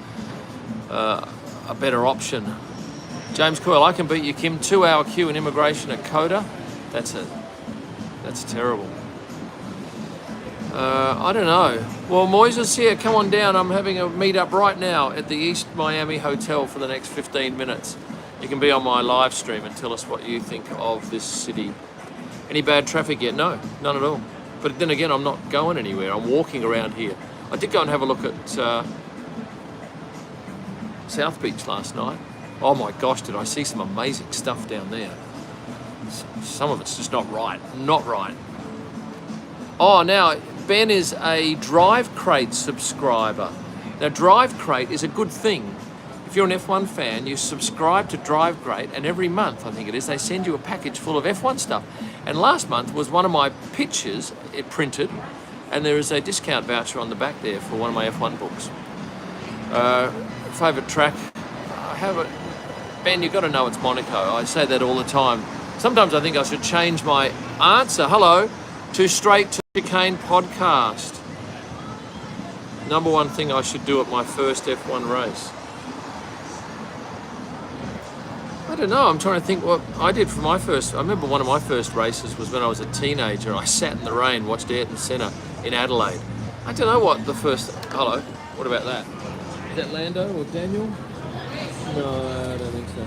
better option. James Coyle, I can beat you, Kim. 2-hour queue in immigration at Coda. That's terrible. I don't know. Well, Moises here, come on down. I'm having a meet-up right now at the East Miami Hotel for the next 15 minutes. You can be on my live stream and tell us what you think of this city. Any bad traffic yet? No, none at all. But then again, I'm not going anywhere. I'm walking around here. I did go and have a look at South Beach last night. Oh my gosh, did I see some amazing stuff down there. Some of it's just not right. Not right. Oh, now, Ben is a Drive Crate subscriber. Now, Drive Crate is a good thing. If you're an F1 fan, you subscribe to Drive Crate, and every month, I think it is, they send you a package full of F1 stuff. And last month was one of my pictures, it printed, and there is a discount voucher on the back there for one of my F1 books. Favourite track? I have it. Ben, you've got to know it's Monaco. I say that all the time. Sometimes I think I should change my answer. Hello. To Straight to Chicane podcast. Number one thing I should do at my first F1 race. I don't know, I'm trying to think what I did for my first. I remember one of my first races was when I was a teenager. I sat in the rain, watched Ayrton Senna in Adelaide. I don't know what the first. Hello, what about that? Is that Lando or Daniel? No, I don't think so.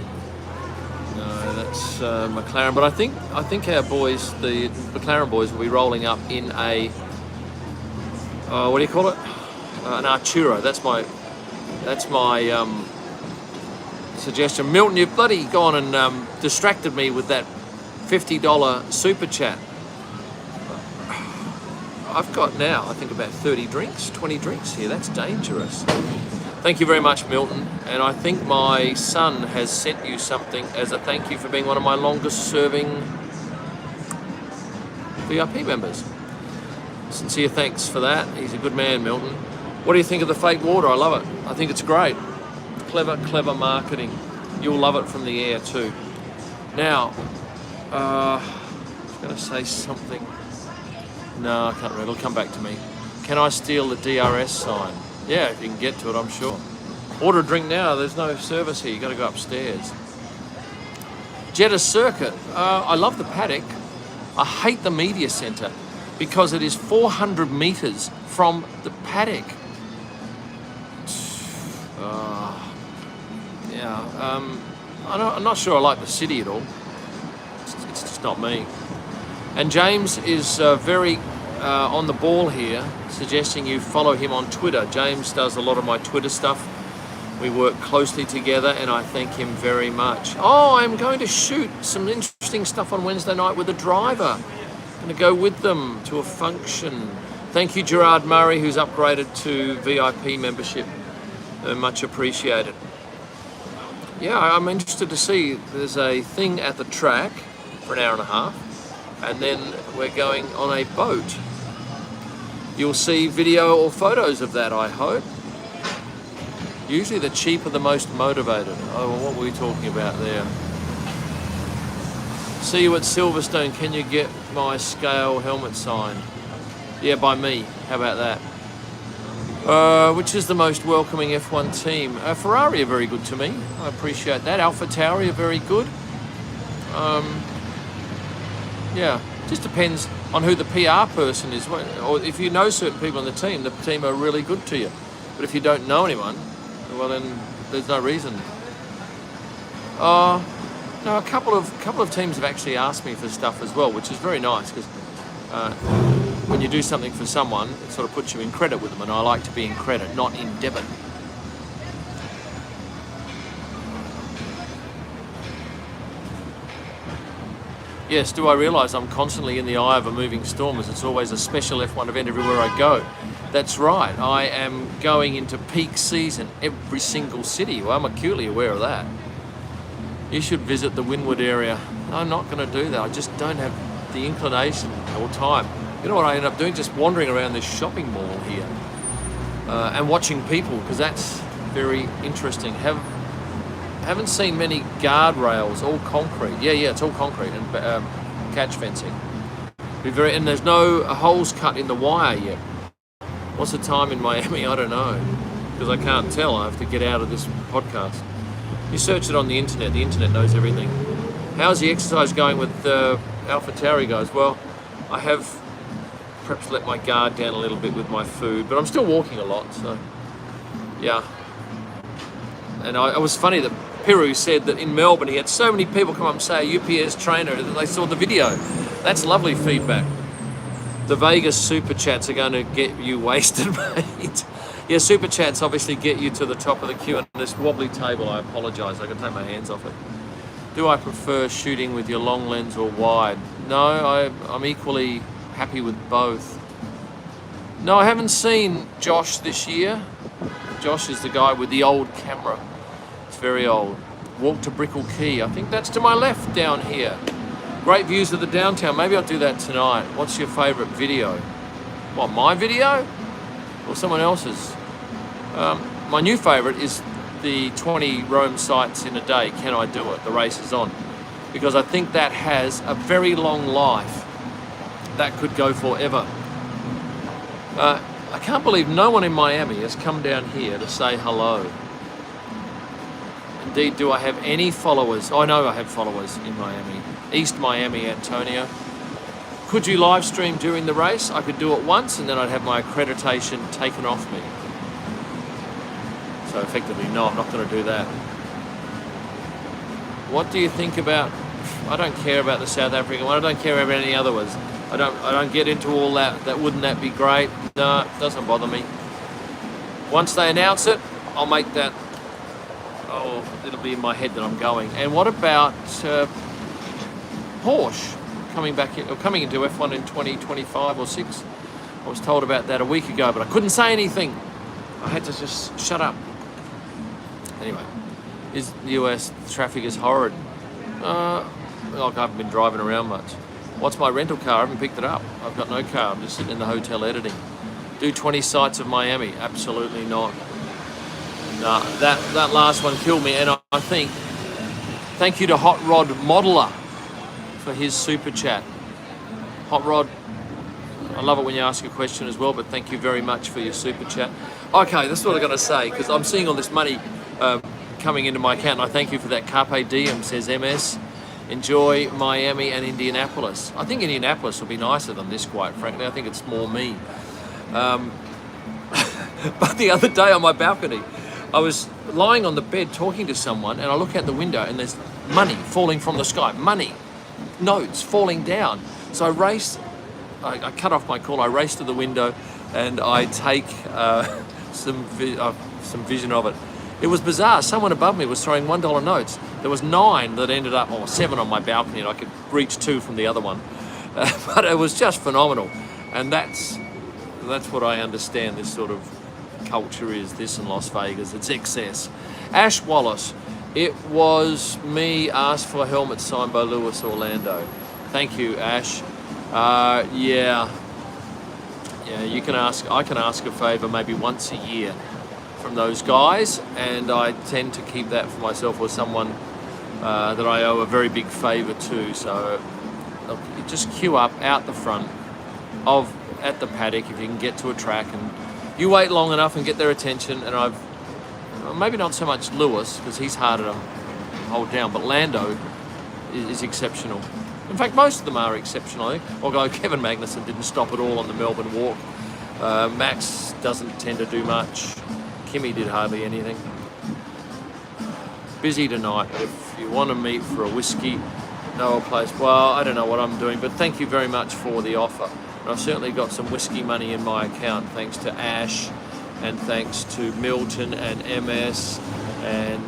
No, that's McLaren. But I think our boys, the McLaren boys, will be rolling up in a what do you call it? An Arturo. That's my suggestion. Milton, you've bloody gone and distracted me with that $50 super chat. I've got now, I think, about 30 drinks, 20 drinks here. That's dangerous. Thank you very much, Milton. And I think my son has sent you something as a thank you for being one of my longest serving VIP members. Sincere thanks for that. He's a good man, Milton. What do you think of the fake water? I love it. I think it's great. Clever marketing. You'll love it from the air too. Now, I was going to say something. No, I can't remember. It'll come back to me. Can I steal the DRS sign? Yeah, if you can get to it, I'm sure. Order a drink now. There's no service here. You got to go upstairs. Jeddah Circuit. I love the paddock. I hate the media centre because it is 400 metres from the paddock. I'm not sure I like the city at all. It's just not me. And James is very on the ball here, suggesting you follow him on Twitter. James does a lot of my Twitter stuff. We work closely together, and I thank him very much. Oh, I'm going to shoot some interesting stuff on Wednesday night with a driver. I'm going to go with them to a function. Thank you, Gerard Murray, who's upgraded to VIP membership. Much appreciated. Yeah, I'm interested to see. There's a thing at the track for an hour and a half, and then we're going on a boat. You'll see video or photos of that, I hope. Usually the cheap are the most motivated. Oh, well, what were we talking about there? See you at Silverstone. Can you get my scale helmet signed? Yeah, by me. How about that? Which is the most welcoming F1 team? Ferrari are very good to me. I appreciate that. AlphaTauri are very good. Yeah, just depends on who the PR person is. Or if you know certain people on the team are really good to you. But if you don't know anyone, well then there's no reason. No, a couple of teams have actually asked me for stuff as well, which is very nice because when you do something for someone, it sort of puts you in credit with them, and I like to be in credit, not in debit. Yes, do I realise I'm constantly in the eye of a moving storm, as it's always a special F1 event everywhere I go? That's right, I am going into peak season every single city. Well, I'm acutely aware of that. You should visit the Windward area. I'm not going to do that. I just don't have the inclination or time. You know what I end up doing? Just wandering around this shopping mall here and watching people, because that's very interesting. Haven't seen many guardrails, all concrete. Yeah, it's all concrete and catch fencing. And there's no holes cut in the wire yet. What's the time in Miami? I don't know, because I can't tell. I have to get out of this podcast. You search it on the internet. The internet knows everything. How's the exercise going with AlphaTauri guys? Well, I have perhaps let my guard down a little bit with my food, but I'm still walking a lot, so yeah. And it was funny that Piru said that in Melbourne he had so many people come up and say, a UPS trainer, that they saw the video. That's lovely feedback. The Vegas Super Chats are going to get you wasted, mate. Yeah, Super Chats obviously get you to the top of the queue, and this wobbly table, I apologise, I can take my hands off it. Do I prefer shooting with your long lens or wide? No, I'm equally happy with both. No, I haven't seen Josh this year. Josh is the guy with the old camera. It's very old. Walk to Brickell Quay. I think that's to my left down here. Great views of the downtown. Maybe I'll do that tonight. What's your favourite video? What, my video? Or someone else's? My new favourite is the 20 Rome sites in a day. Can I do it? The race is on. Because I think that has a very long life. That could go forever. I can't believe no one in Miami has come down here to say hello. Indeed, do I have any followers? I know I have followers in Miami. East Miami, Antonio. Could you live stream during the race? I could do it once and then I'd have my accreditation taken off me. So effectively, no, I'm not going to do that. What do you think about... I don't care about the South African one. I don't care about any other ones. I don't get into all that. Wouldn't that be great? No, it doesn't bother me. Once they announce it, I'll make that. Oh, it'll be in my head that I'm going. And what about Porsche coming into F1 in 2025 or 6? I was told about that a week ago, but I couldn't say anything. I had to just shut up. Anyway, is the US traffic is horrid? Like I haven't been driving around much. What's my rental car? I haven't picked it up. I've got no car. I'm just sitting in the hotel editing. Do 20 sites of Miami? Absolutely not. Nah, that last one killed me. And I think, thank you to Hot Rod Modeler for his super chat. Hot Rod, I love it when you ask a question as well, but thank you very much for your super chat. Okay, that's what I'm going to say, because I'm seeing all this money coming into my account, and I thank you for that. Carpe diem, says MS. Enjoy Miami and Indianapolis. I think Indianapolis will be nicer than this, quite frankly. I think it's more me. But the other day on my balcony, I was lying on the bed talking to someone, and I look out the window and there's money falling from the sky. Money, notes falling down. So I race. I cut off my call. I race to the window, and I take some vision of it. It was bizarre. Someone above me was throwing $1 notes. There was 9 that ended up, or 7 on my balcony, and I could reach 2 from the other one. But it was just phenomenal, and that's what I understand this sort of culture is. This in Las Vegas, it's excess. Ash Wallace, it was me asked for a helmet signed by Lewis Orlando. Thank you, Ash. Yeah, you can ask. I can ask a favour maybe once a year from those guys, and I tend to keep that for myself or someone that I owe a very big favour to. So look, you just queue up out the front at the paddock if you can get to a track, and you wait long enough and get their attention. And maybe not so much Lewis, because he's harder to hold down, but Lando is exceptional. In fact, most of them are exceptional, I think. Although Kevin Magnussen didn't stop at all on the Melbourne walk. Max doesn't tend to do much. Kimi did hardly anything. Busy tonight, but if you want to meet for a whiskey, know a place. Well, I don't know what I'm doing, but thank you very much for the offer. And I've certainly got some whiskey money in my account, thanks to Ash, and thanks to Milton and MS, and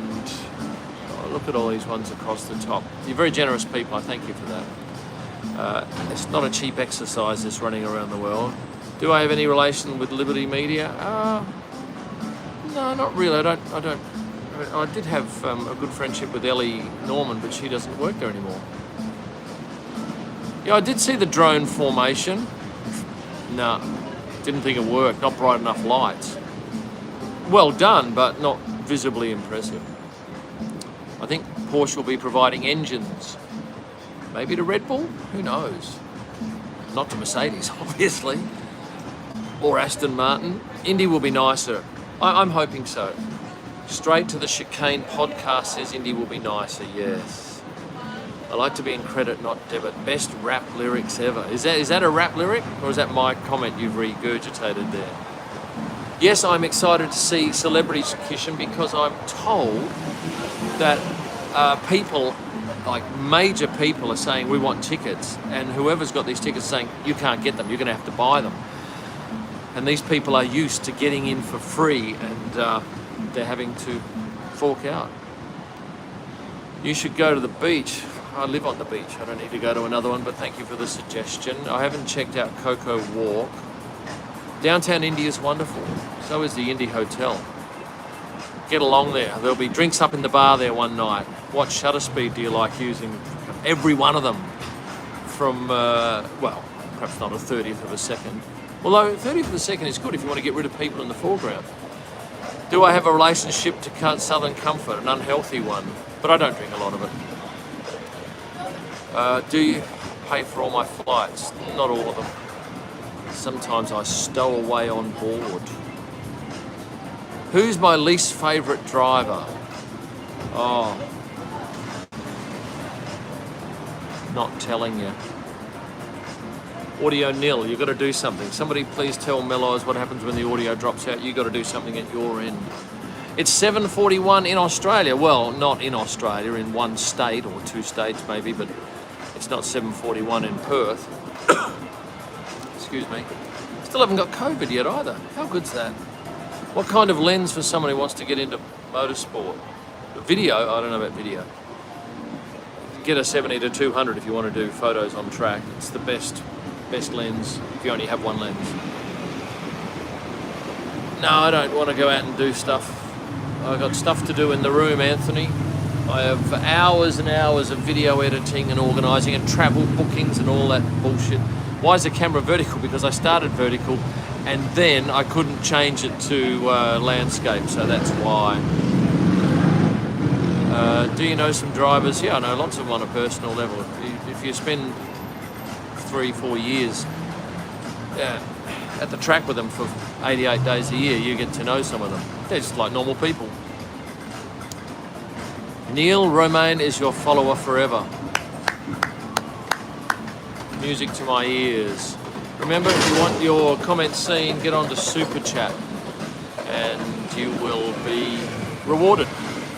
look at all these ones across the top. You're very generous people, I thank you for that. It's not a cheap exercise, this running around the world. Do I have any relation with Liberty Media? No, not really. I did have a good friendship with Ellie Norman, but she doesn't work there anymore. Yeah, I did see the drone formation. No, didn't think it worked. Not bright enough lights. Well done, but not visibly impressive. I think Porsche will be providing engines. Maybe to Red Bull? Who knows? Not to Mercedes, obviously. Or Aston Martin. Indy will be nicer. I'm hoping so. Straight to the Chicane podcast says Indy will be nicer, yes. I like to be in credit, not debit. Best rap lyrics ever. Is that a rap lyric? Or is that my comment you've regurgitated there? Yes, I'm excited to see Celebrities Kitchen, because I'm told that people, like major people, are saying we want tickets, and whoever's got these tickets saying you can't get them, you're going to have to buy them. And these people are used to getting in for free, and they're having to fork out. You should go to the beach. I live on the beach. I don't need to go to another one, but thank you for the suggestion. I haven't checked out Coco Walk. Downtown Indy is wonderful. So is the Indy Hotel. Get along there. There'll be drinks up in the bar there one night. What shutter speed do you like using? Every one of them. From, well, perhaps not a 30th of a second. Although 30th of a second is good if you want to get rid of people in the foreground. Do I have a relationship to Southern Comfort? An unhealthy one. But I don't drink a lot of it. Do you pay for all my flights? Not all of them. Sometimes I stow away on board. Who's my least favourite driver? Oh. Not telling you. Audio nil, you've got to do something. Somebody please tell Mellows what happens when the audio drops out. You've got to do something at your end. It's 7:41 in Australia. Well, not in Australia, in one state or two states maybe, but it's not 7:41 in Perth. Excuse me. Still haven't got COVID yet either. How good's that? What kind of lens for someone who wants to get into motorsport? Video? I don't know about video. Get a 70 to 200 if you want to do photos on track. It's the best lens if you only have one lens. No, I don't want to go out and do stuff. I've got stuff to do in the room, Anthony. I have hours and hours of video editing and organising and travel bookings and all that bullshit. Why is the camera vertical? Because I started vertical and then I couldn't change it to landscape, so that's why. Do you know some drivers? Yeah, I know lots of them on a personal level. If you spend 3-4 years at the track with them for 88 days a year, you get to know some of them. They're just like normal people. Neil Romain is your follower forever. Music to my ears. Remember, if you want your comments seen, get on to Super Chat and you will be rewarded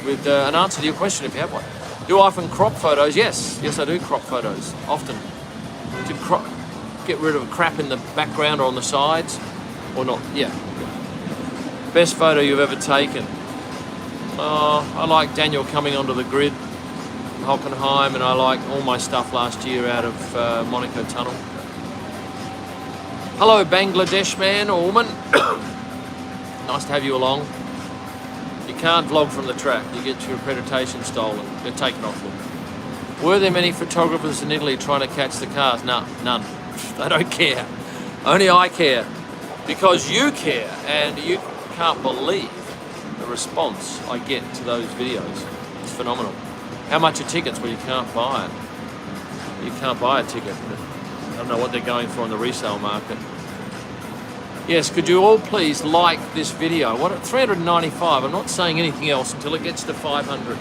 with an answer to your question if you have one. Do I often crop photos? Yes, I do crop photos, often. To get rid of crap in the background or on the sides, or not, yeah. Best photo you've ever taken? I like Daniel coming onto the grid, Hockenheim, and I like all my stuff last year out of Monaco Tunnel. Hello, Bangladesh man or woman. Nice to have you along. You can't vlog from the track. You get your accreditation stolen. They're taken off them. Were there many photographers in Italy trying to catch the cars? No, none. They don't care. Only I care. Because you care, and you can't believe the response I get to those videos. It's phenomenal. How much are tickets? Well, you can't buy it. You can't buy a ticket. I don't know what they're going for in the resale market. Yes, could you all please like this video? What at 395? I'm not saying anything else until it gets to 500.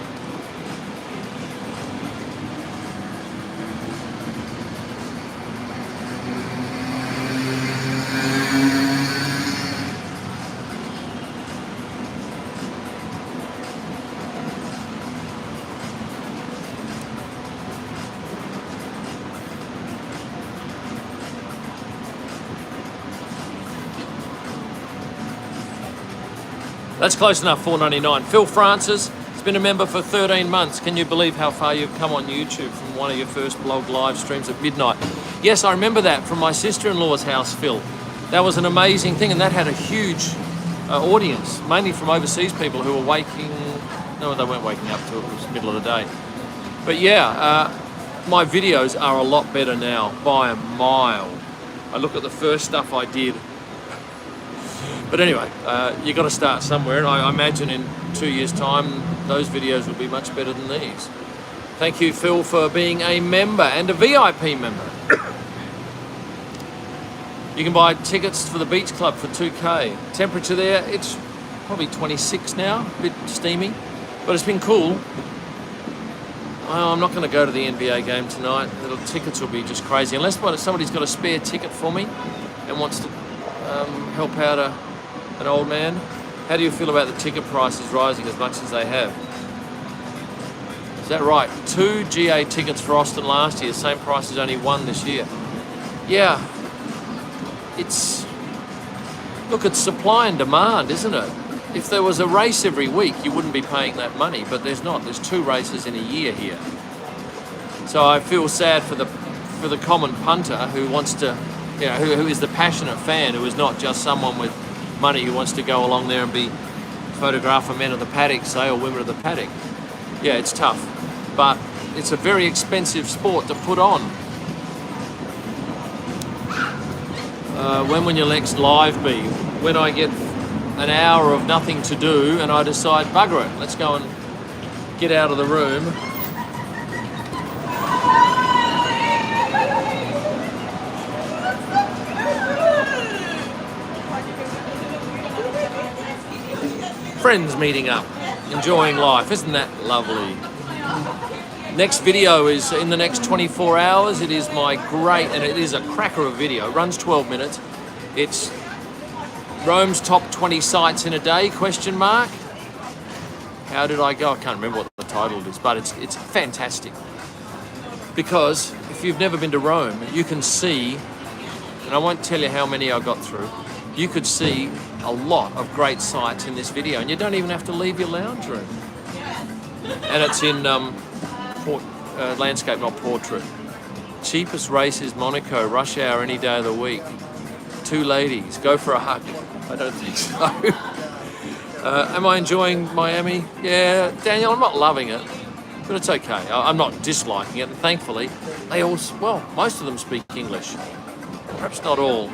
That's close enough, $4.99. Phil Francis has been a member for 13 months. Can you believe how far you've come on YouTube from one of your first blog live streams at midnight? Yes, I remember that from my sister-in-law's house, Phil. That was an amazing thing, and that had a huge audience, mainly from overseas people who were waking... No, they weren't waking up till it was middle of the day. But yeah, my videos are a lot better now, by a mile. I look at the first stuff I did. But anyway, you got to start somewhere, and I imagine in 2 years' time, those videos will be much better than these. Thank you, Phil, for being a member and a VIP member. You can buy tickets for the beach club for 2K. Temperature there, it's probably 26 now, a bit steamy, but it's been cool. I'm not going to go to the NBA game tonight. The tickets will be just crazy, unless somebody's got a spare ticket for me and wants to help out an old man. How do you feel about the ticket prices rising as much as they have? Is that right? 2 GA tickets for Austin last year, same price as only 1 this year. Yeah, it's supply and demand, isn't it? If there was a race every week, you wouldn't be paying that money, but there's not. There's 2 races in a year here. So I feel sad for the common punter who wants to, you know, who is the passionate fan, who is not just someone with money who wants to go along there and be photographer men of the paddock, say, or women of the paddock. Yeah, it's tough, but it's a very expensive sport to put on. When will your next live be? When I get an hour of nothing to do and I decide, bugger it, let's go and get out of the room. Friends meeting up, enjoying life. Isn't that lovely? Next video is in the next 24 hours. It is my great, and it is a cracker of a video. It runs 12 minutes. It's Rome's top 20 sites in a day, question mark. How did I go? I can't remember what the title is, but it's fantastic. Because if you've never been to Rome, you can see, and I won't tell you how many I got through, you could see a lot of great sights in this video, and you don't even have to leave your lounge room. And it's in landscape, not portrait. Cheapest race is Monaco, rush hour any day of the week. 2 ladies, go for a hug. I don't think so. Am I enjoying Miami? Yeah, Daniel, I'm not loving it, but it's okay. I'm not disliking it, and thankfully, they all, well, most of them speak English. Perhaps not all.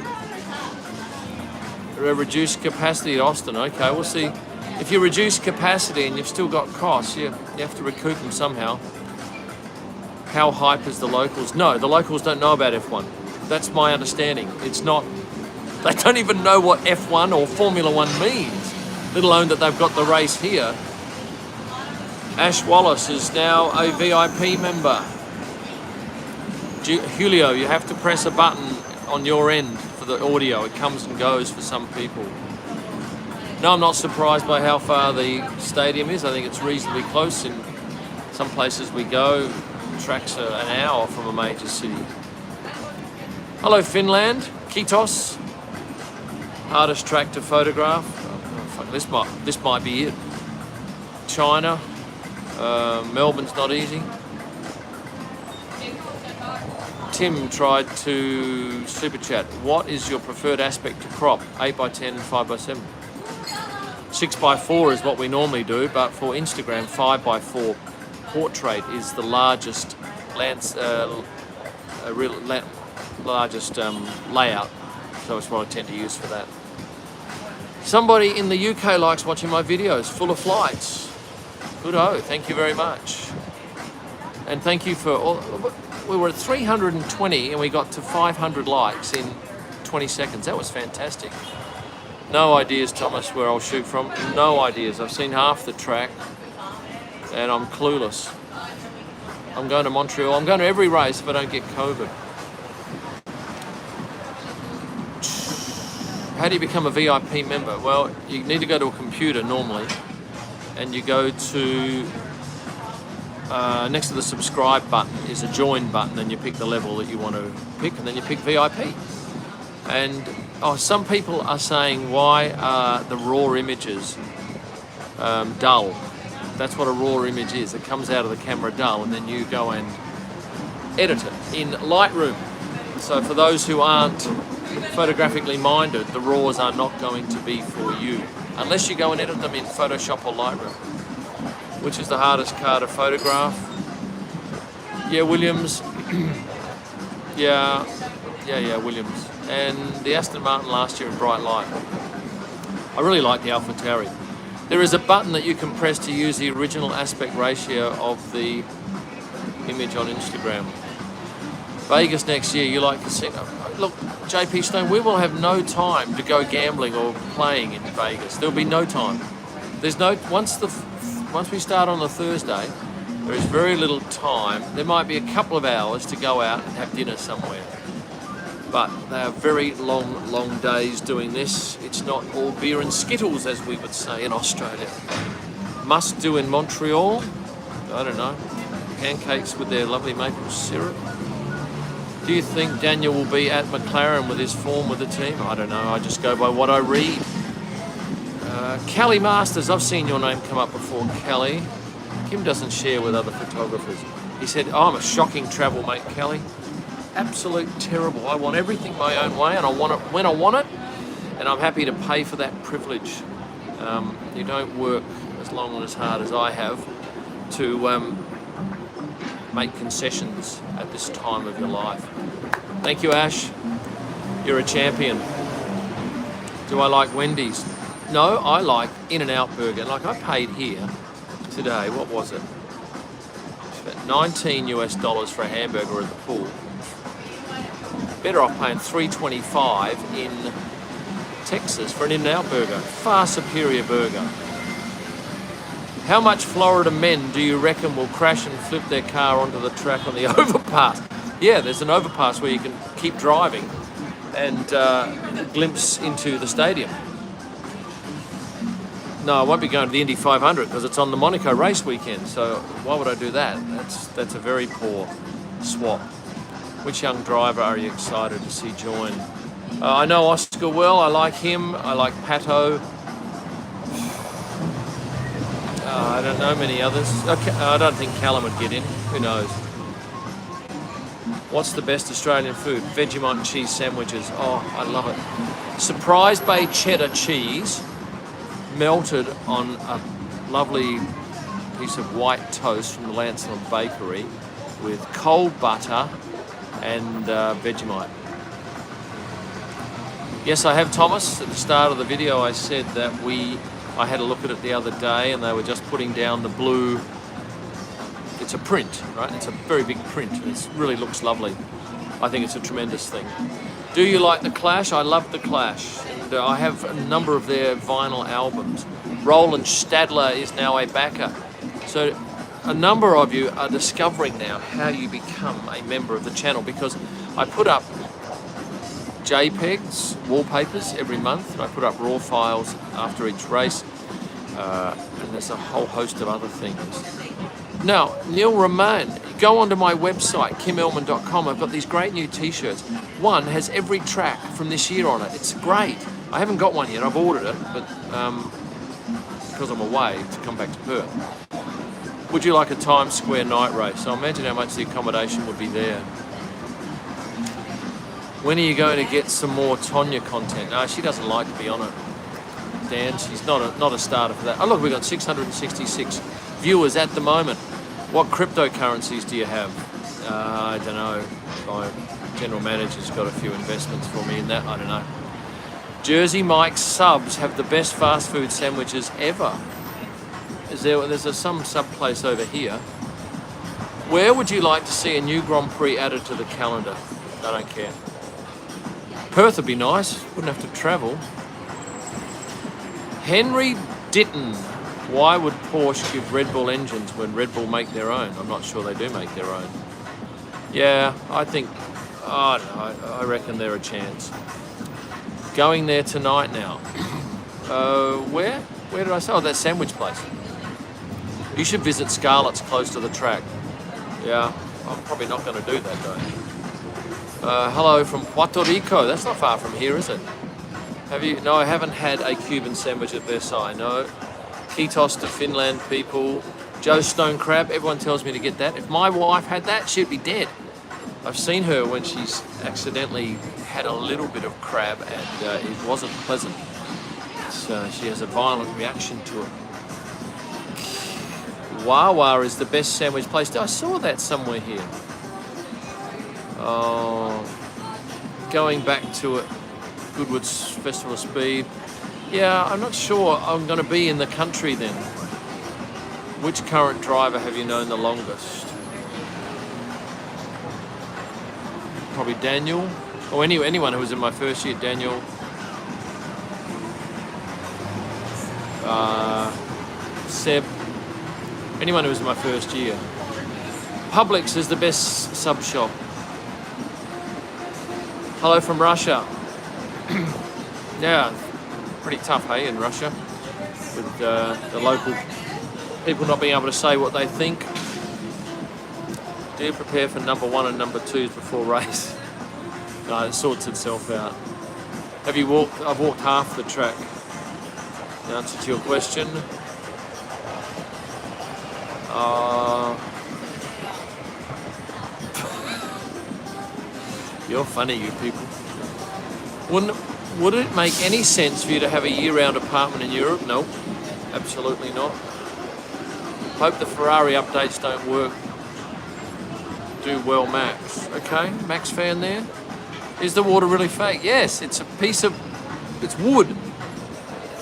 Reduced capacity at Austin. Okay, we'll see. If you reduce capacity and you've still got costs, you have to recoup them somehow. How hype is the locals? No, the locals don't know about F1. That's my understanding. It's not They don't even know what F1 or Formula One means, let alone that they've got the race here. Ash Wallace is now a VIP member. Julio, you have to press a button on your end for the audio. It comes and goes for some people. No, I'm not surprised by how far the stadium is. I think it's reasonably close. In some places we go, tracks are an hour from a major city. Hello, Finland. Kitos. Hardest track to photograph. Oh, fuck, this might be it. China. Melbourne's not easy. Tim tried to super chat. What is your preferred aspect to crop? 8x10, 5x7. 6x4 is what we normally do, but for Instagram, 5x4 portrait is the largest largest layout, so it's what I tend to use for that. Somebody in the UK likes watching my videos, full of flights. Good-o, thank you very much. And thank you for all. We were at 320 and we got to 500 likes in 20 seconds. That was fantastic. No ideas, Thomas, where I'll shoot from. No ideas. I've seen half the track and I'm clueless. I'm going to Montreal. I'm going to every race if I don't get COVID. How do you become a VIP member? Well, you need to go to a computer normally and you go to next to the subscribe button is a join button, and you pick the level that you want to pick, and then you pick VIP. And some people are saying, why are the raw images dull? That's what a raw image is. It comes out of the camera dull, and then you go and edit it in Lightroom. So for those who aren't photographically minded, the raws are not going to be for you unless you go and edit them in Photoshop or Lightroom. Which is the hardest car to photograph? Yeah, Williams. yeah, Williams. And the Aston Martin last year in bright light. I really like the AlphaTauri. There is a button that you can press to use the original aspect ratio of the image on Instagram. Vegas next year, you like casino? Look, JP Stone, we will have no time to go gambling or playing in Vegas. There'll be no time. There's no once we start on the Thursday, there is very little time. There might be a couple of hours to go out and have dinner somewhere. But they are very long days doing this. It's not all beer and skittles, as we would say in Australia. Must do in Montreal, I don't know, pancakes with their lovely maple syrup. Do you think Daniel will be at McLaren with his form with the team? I don't know, I just go by what I read. Kelly Masters, I've seen your name come up before, Kelly. Kim doesn't share with other photographers. He said, I'm a shocking travel mate, Kelly. Absolute terrible. I want everything my own way, and I want it when I want it, and I'm happy to pay for that privilege. You don't work as long and as hard as I have to make concessions at this time of your life. Thank you, Ash. You're a champion. Do I like Wendy's? No, I like In-N-Out Burger. Like, I paid here today, what was it? $19 US for a hamburger at the pool. Better off paying $3.25 in Texas for an In-N-Out Burger. Far superior burger. How much Florida men do you reckon will crash and flip their car onto the track on the overpass? Yeah, there's an overpass where you can keep driving and glimpse into the stadium. No, I won't be going to the Indy 500 because it's on the Monaco race weekend, so why would I do that? That's a very poor swap. Which young driver are you excited to see join? I know Oscar well, I like him, I like Pato. I don't know many others. Okay, I don't think Callum would get in, who knows. What's the best Australian food? Vegemite cheese sandwiches, oh, I love it. Surprise Bay cheddar cheese, melted on a lovely piece of white toast from the Lancelot Bakery with cold butter and Vegemite. Yes, I have, Thomas. At the start of the video I said that I had a look at it the other day and they were just putting down the blue. It's a print, right? It's a very big print and it really looks lovely. I think it's a tremendous thing. Do you like The Clash? I love The Clash. And I have a number of their vinyl albums. Roland Stadler is now a backer. So a number of you are discovering now how you become a member of the channel, because I put up JPEGs, wallpapers every month, and I put up raw files after each race, and there's a whole host of other things. Now, Neil Romain, go onto my website, kimelman.com. I've got these great new t-shirts. One has every track from this year on it. It's great. I haven't got one yet, I've ordered it, but because I'm away to come back to Perth. Would you like a Times Square night race? So imagine how much the accommodation would be there. When are you going to get some more Tonya content? No, she doesn't like to be on it. Dan, she's not a starter for that. Oh look, we've got 666 viewers at the moment. What cryptocurrencies do you have? I don't know. My general manager's got a few investments for me in that. I don't know. Jersey Mike's subs have the best fast food sandwiches ever. There's some sub place over here. Where would you like to see a new Grand Prix added to the calendar? I don't care. Perth would be nice. Wouldn't have to travel. Henry Ditton. Why would Porsche give Red Bull engines when Red Bull make their own? I'm not sure they do make their own. Yeah, I think, I don't know, I reckon they're a chance. Going there tonight now. Where? Where did I say? Oh, that sandwich place. You should visit Scarlett's close to the track. Yeah, I'm probably not going to do that though. Hello from Puerto Rico. That's not far from here, is it? Have you? No, I haven't had a Cuban sandwich at Versailles, no. Kitos to Finland people. Joe Stone Crab, everyone tells me to get that. If my wife had that, she'd be dead. I've seen her when she's accidentally had a little bit of crab and it wasn't pleasant. So she has a violent reaction to it. Wawa is the best sandwich place. I saw that somewhere here. Oh, going back to it. Goodwood's Festival of Speed. Yeah, I'm not sure I'm going to be in the country then. Which current driver have you known the longest? Probably Daniel. Or anyone who was in my first year. Daniel. Seb. Anyone who was in my first year. Publix is the best sub shop. Hello from Russia. Yeah, pretty tough, hey, in Russia, with the local people not being able to say what they think. Do you prepare for number 1 and number 2s before race? No, it sorts itself out. Have you walked? I've walked half the track. The answer to your question. You're funny, you people. Would it make any sense for you to have a year-round apartment in Europe? Nope, absolutely not. Hope the Ferrari updates don't work. Do well, Max. Okay, Max fan there. Is the water really fake? Yes, it's a piece of, it's wood.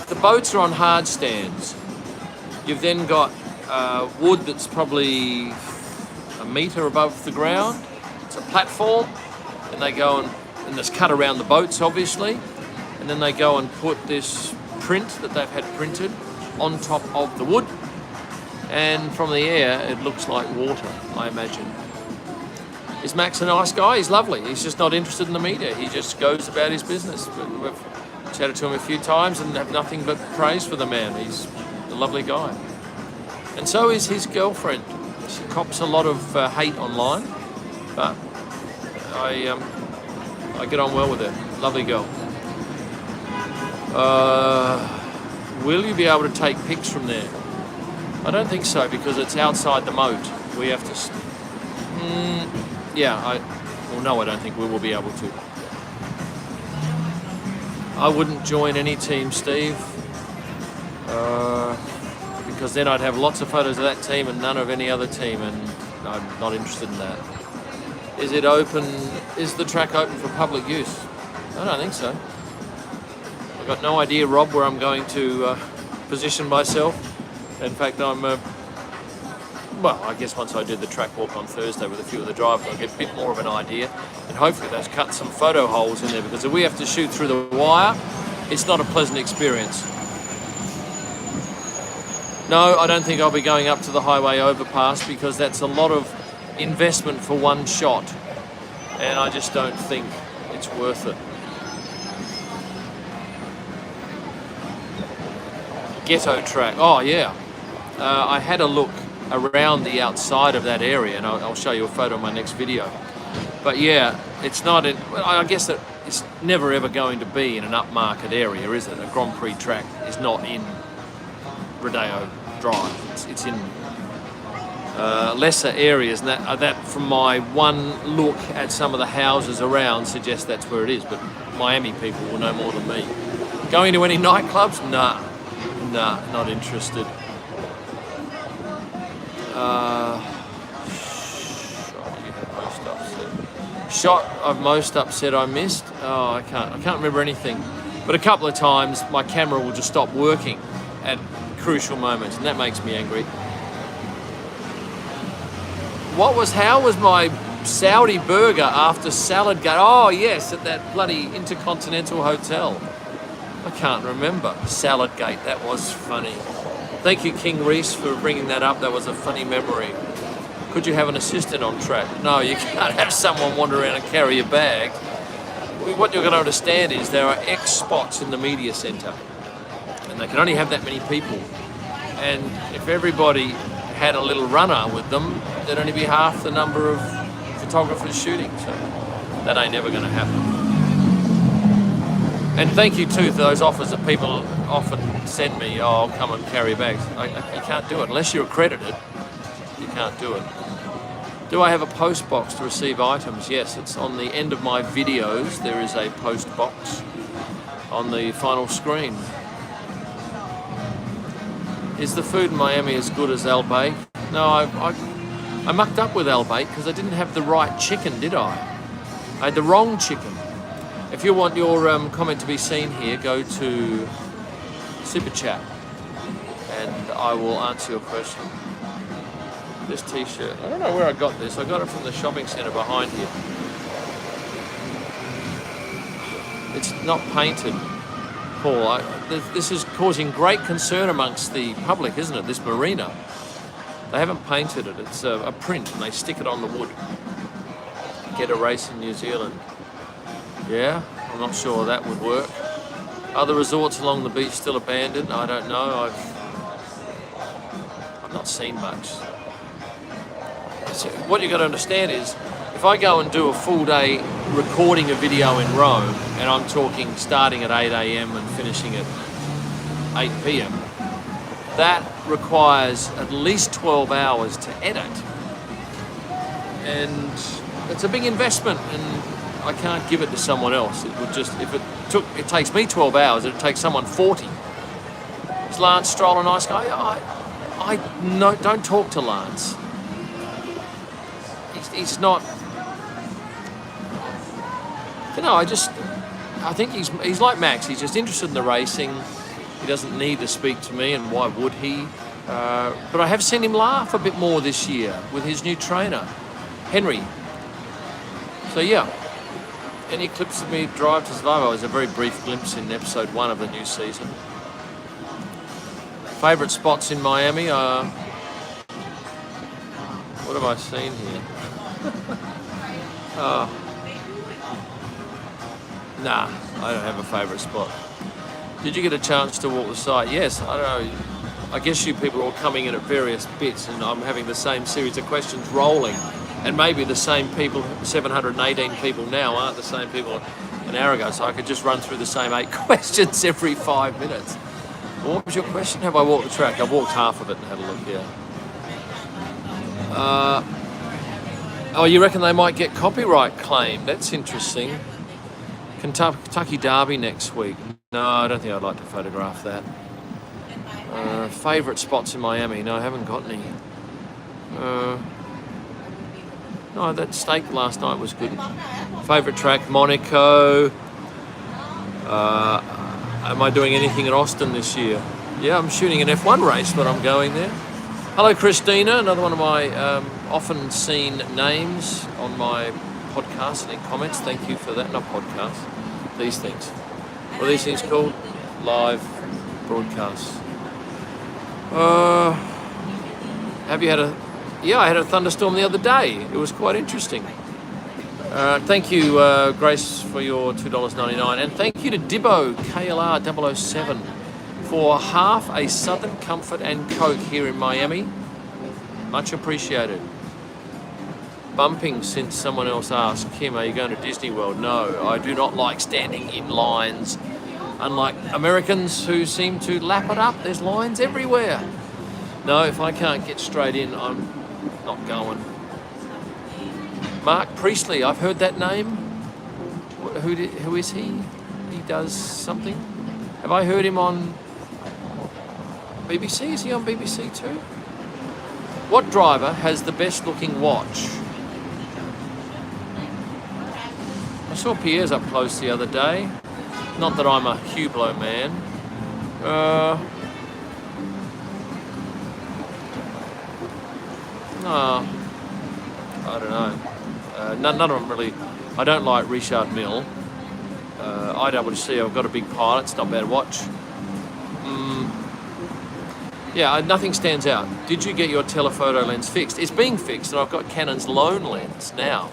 The boats are on hard stands. You've then got wood that's probably a metre above the ground. It's a platform, and they go and it's cut around the boats, obviously. And then they go and put this print that they've had printed on top of the wood. And from the air, it looks like water, I imagine. Is Max a nice guy? He's lovely. He's just not interested in the media. He just goes about his business. We've chatted to him a few times and have nothing but praise for the man. He's a lovely guy. And so is his girlfriend. She cops a lot of hate online, but I get on well with her. Lovely girl. Will you be able to take pics from there? I don't think so, because it's outside the moat. We have to... no, I don't think we will be able to. I wouldn't join any team, Steve, because then I'd have lots of photos of that team and none of any other team, and I'm not interested in that. Is it open? Is the track open for public use? I don't think so. I've got no idea, Rob, where I'm going to position myself. In fact, I'm well, I guess once I do the track walk on Thursday with a few of the drivers, I'll get a bit more of an idea, and hopefully those cut some photo holes in there, because if we have to shoot through the wire, it's not a pleasant experience. No, I don't think I'll be going up to the highway overpass, because that's a lot of investment for one shot, and I just don't think it's worth it. Ghetto track. Oh yeah, I had a look around the outside of that area, and I'll show you a photo in my next video. But yeah, it's not in, I guess that it's never ever going to be in an upmarket area, is it? A Grand Prix track is not in Rodeo Drive. It's in lesser areas, and that from my one look at some of the houses around suggests that's where it is. But Miami people will know more than me. Going to any nightclubs? Nah, not interested. Shot of most upset I missed. Oh, I can't remember anything. But a couple of times my camera will just stop working at crucial moments, and that makes me angry. How was my Saudi burger after Salad Gate? Oh yes, at that bloody Intercontinental Hotel. I can't remember. Salad Gate, that was funny. Thank you, King Reese, for bringing that up. That was a funny memory. Could you have an assistant on track? No, you can't have someone wander around and carry your bag. What you're going to understand is there are X spots in the media centre, and they can only have that many people. And if everybody had a little runner with them, there'd only be half the number of photographers shooting. So that ain't never going to happen. And thank you too for those offers that people often send me. Oh, I'll come and carry bags. You can't do it unless you're accredited. You can't do it. Do I have a post box to receive items? Yes, it's on the end of my videos. There is a post box on the final screen. Is the food in Miami as good as Al Bake? No, I mucked up with Al Bake because I didn't have the right chicken, did I? I had the wrong chicken. If you want your comment to be seen here, go to Super Chat and I will answer your question. This t-shirt, I don't know where I got this. I got it from the shopping centre behind here. It's not painted, Paul. This is causing great concern amongst the public, isn't it? This Marina. They haven't painted it. It's a print and they stick it on the wood. Get a race in New Zealand. Yeah, I'm not sure that would work. Are the resorts along the beach still abandoned? I don't know. I've not seen much. So what you've got to understand is, if I go and do a full day recording a video in Rome, and I'm talking starting at 8 a.m. and finishing at 8 p.m, that requires at least 12 hours to edit. And it's a big investment, and I can't give it to someone else. It would just, if it takes me 12 hours, it'd take someone 40. Is Lance Stroll a nice guy? No, don't talk to Lance. He's not, you know, I think he's like Max. He's just interested in the racing. He doesn't need to speak to me, and why would he? But I have seen him laugh a bit more this year with his new trainer, Henry. So yeah. Any clips of me drive to survive? It was a very brief glimpse in episode 1 of the new season. Favourite spots in Miami? What have I seen here? Nah, I don't have a favourite spot. Did you get a chance to walk the site? Yes, I don't know. I guess you people are all coming in at various bits, and I'm having the same series of questions rolling. And maybe the same people, 718 people now, aren't the same people an hour ago, so I could just run through the same 8 questions every 5 minutes. Well, what was your question? Have I walked the track? I've walked half of it and had a look, yeah. Oh, you reckon they might get copyright claim? That's interesting. Kentucky Derby next week. No, I don't think I'd like to photograph that. Favourite spots in Miami? No, I haven't got any. No, that steak last night was good. Favourite track, Monaco. Am I doing anything at Austin this year? Yeah, I'm shooting an F1 race, but I'm going there. Hello, Christina, another one of my often seen names on my podcast and in comments. Thank you for that. Not podcasts, these things. What are these things called? Live broadcasts. Have you had a... Yeah, I had a thunderstorm the other day. It was quite interesting. Thank you, Grace, for your $2.99. And thank you to Dibbo, KLR 007, for half a Southern Comfort and Coke here in Miami. Much appreciated. Bumping since someone else asked, Kim, are you going to Disney World? No, I do not like standing in lines. Unlike Americans who seem to lap it up, there's lines everywhere. No, if I can't get straight in, I'm not going. Mark Priestley, I've heard that name. Who is he? He does something. Have I heard him on BBC? Is he on BBC too? What driver has the best looking watch? I saw Pierre's up close the other day. Not that I'm a Hublot man. No, I don't know. None of them really. I don't like Richard Mille. IWC, I've got a big Pilot. It's not a bad watch. Yeah, nothing stands out. Did you get your telephoto lens fixed? It's being fixed, and I've got Canon's lone lens now.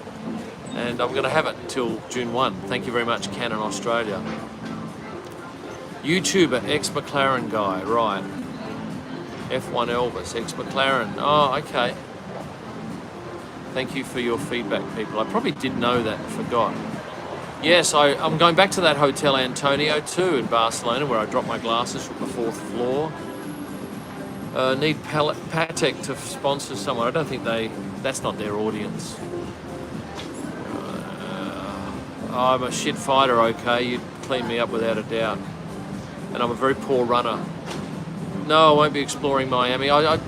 And I'm going to have it until June 1. Thank you very much, Canon Australia. YouTuber, ex-McLaren guy, right. F1 Elvis, ex-McLaren. Oh, okay. Thank you for your feedback, people. I probably did know that and forgot. Yes, I'm going back to that Hotel Antonio too in Barcelona, where I dropped my glasses from the 4th floor. Need Patek to sponsor someone. I don't think that's not their audience. I'm a shit fighter, okay? You'd clean me up without a doubt. And I'm a very poor runner. No, I won't be exploring Miami. I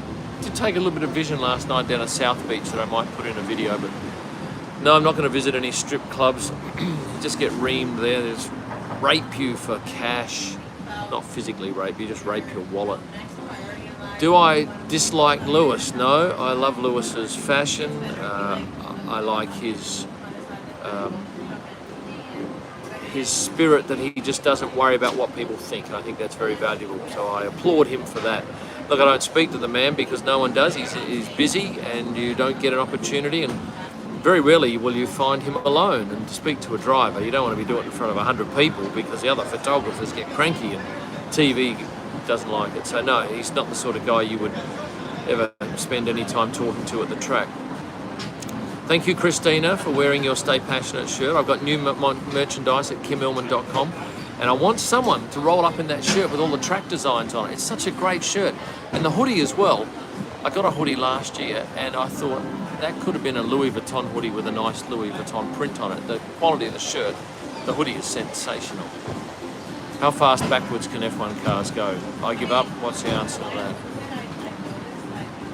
did take a little bit of vision last night down at South Beach that I might put in a video, but no, I'm not going to visit any strip clubs. Just get reamed there. There's rape you for cash. Not physically rape you, just rape your wallet. Do I dislike Lewis? No, I love Lewis's fashion. I like his spirit that he just doesn't worry about what people think. And I think that's very valuable. So I applaud him for that. Look, I don't speak to the man because no one does. He's busy and you don't get an opportunity. And very rarely will you find him alone and speak to a driver. You don't want to be doing it in front of 100 people because the other photographers get cranky and TV doesn't like it. So no, he's not the sort of guy you would ever spend any time talking to at the track. Thank you, Christina, for wearing your Stay Passionate shirt. I've got new merchandise at kimillman.com, and I want someone to roll up in that shirt with all the track designs on it. It's such a great shirt. And the hoodie as well. I got a hoodie last year, and I thought that could have been a Louis Vuitton hoodie with a nice Louis Vuitton print on it. The quality of the shirt, the hoodie is sensational. How fast backwards can F1 cars go? I give up. What's the answer to that?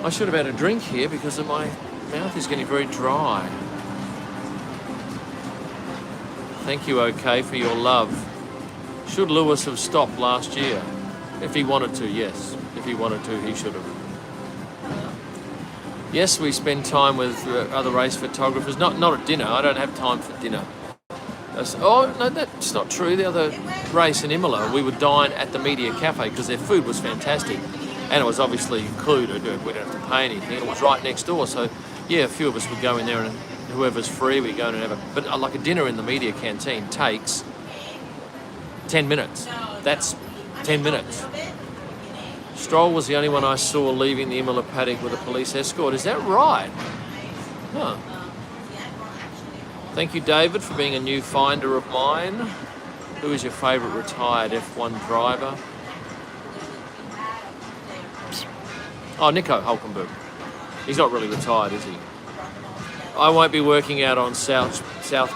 I should have had a drink here because my mouth is getting very dry. Thank you, OK, for your love. Should Lewis have stopped last year? If he wanted to, yes. If he wanted to, he should have. Yes, we spend time with other race photographers. Not at dinner. I don't have time for dinner. Oh, no, that's not true. The other race in Imola, we would dine at the Media Cafe because their food was fantastic. And it was obviously included. We don't have to pay anything. It was right next door. So, yeah, a few of us would go in there and whoever's free, we go and have a... But like a dinner in the media canteen takes 10 minutes. That's 10 minutes. Stroll was the only one I saw leaving the Imola paddock with a police escort. Is that right? Huh. Thank you, David, for being a new finder of mine. Who is your favourite retired F1 driver? Oh, Nico Hulkenberg. He's not really retired, is he? I won't be working out on South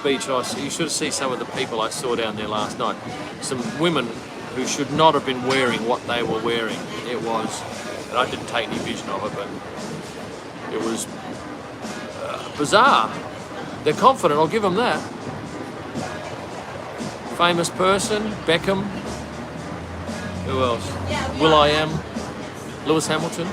Beach. You should see some of the people I saw down there last night. Some women who should not have been wearing what they were wearing. It was, and I didn't take any vision of it, but it was bizarre. They're confident, I'll give them that. Famous person, Beckham. Who else? Will.i.am, Lewis Hamilton.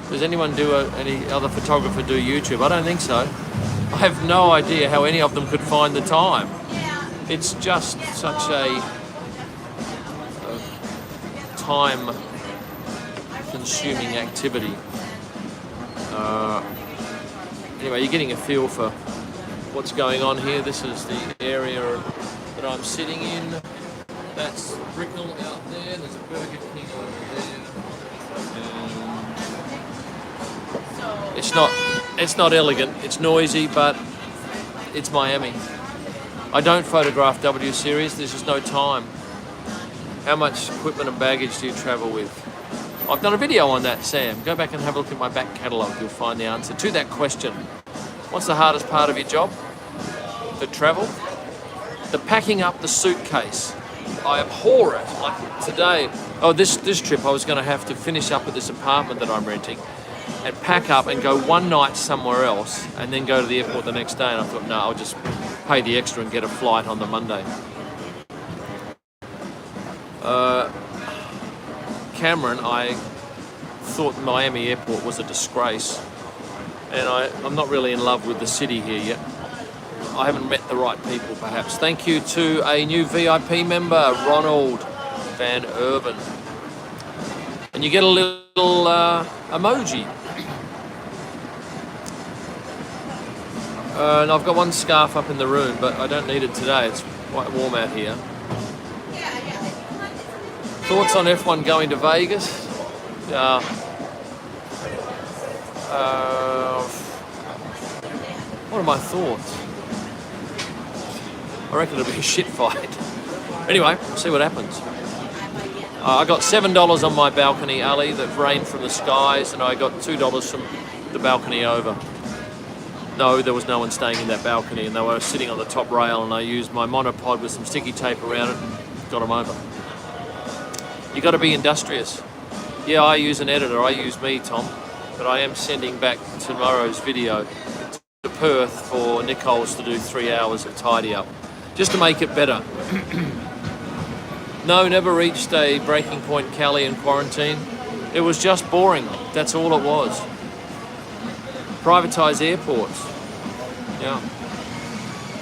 Does anyone any other photographer do YouTube? I don't think so. I have no idea how any of them could find the time. It's just such a time-consuming activity. Anyway, you're getting a feel for what's going on here. This is the area that I'm sitting in. That's Brickell out there. There's a Burger King over there. It's not elegant. It's noisy, but it's Miami. I don't photograph W series. There's just no time. How much equipment and baggage do you travel with? I've done a video on that, Sam. Go back and have a look at my back catalogue. You'll find the answer to that question. What's the hardest part of your job? The travel? The packing up the suitcase. I abhor it. Like today, this trip I was going to have to finish up at this apartment that I'm renting and pack up and go one night somewhere else and then go to the airport the next day. And I thought, no, I'll just pay the extra and get a flight on the Monday. Cameron, I thought Miami Airport was a disgrace, and I'm not really in love with the city here yet. I haven't met the right people, perhaps. Thank you to a new VIP member, Ronald Van Irvin. And you get a little emoji. And I've got one scarf up in the room, but I don't need it today. It's quite warm out here. Thoughts on F1 going to Vegas? What are my thoughts? I reckon it'll be a shit fight. Anyway, see what happens. I got $7 on my balcony, Ali, that rained from the skies, and I got $2 from the balcony over. No, there was no one staying in that balcony, and they were sitting on the top rail, and I used my monopod with some sticky tape around it and got them over. You got to be industrious. Yeah, I use an editor. I use me, Tom, but I am sending back tomorrow's video to Perth for Nicole's to do 3 hours of tidy up, just to make it better. No, never reached a breaking point, Callie, in quarantine. It was just boring. That's all it was. Privatise airports. Yeah.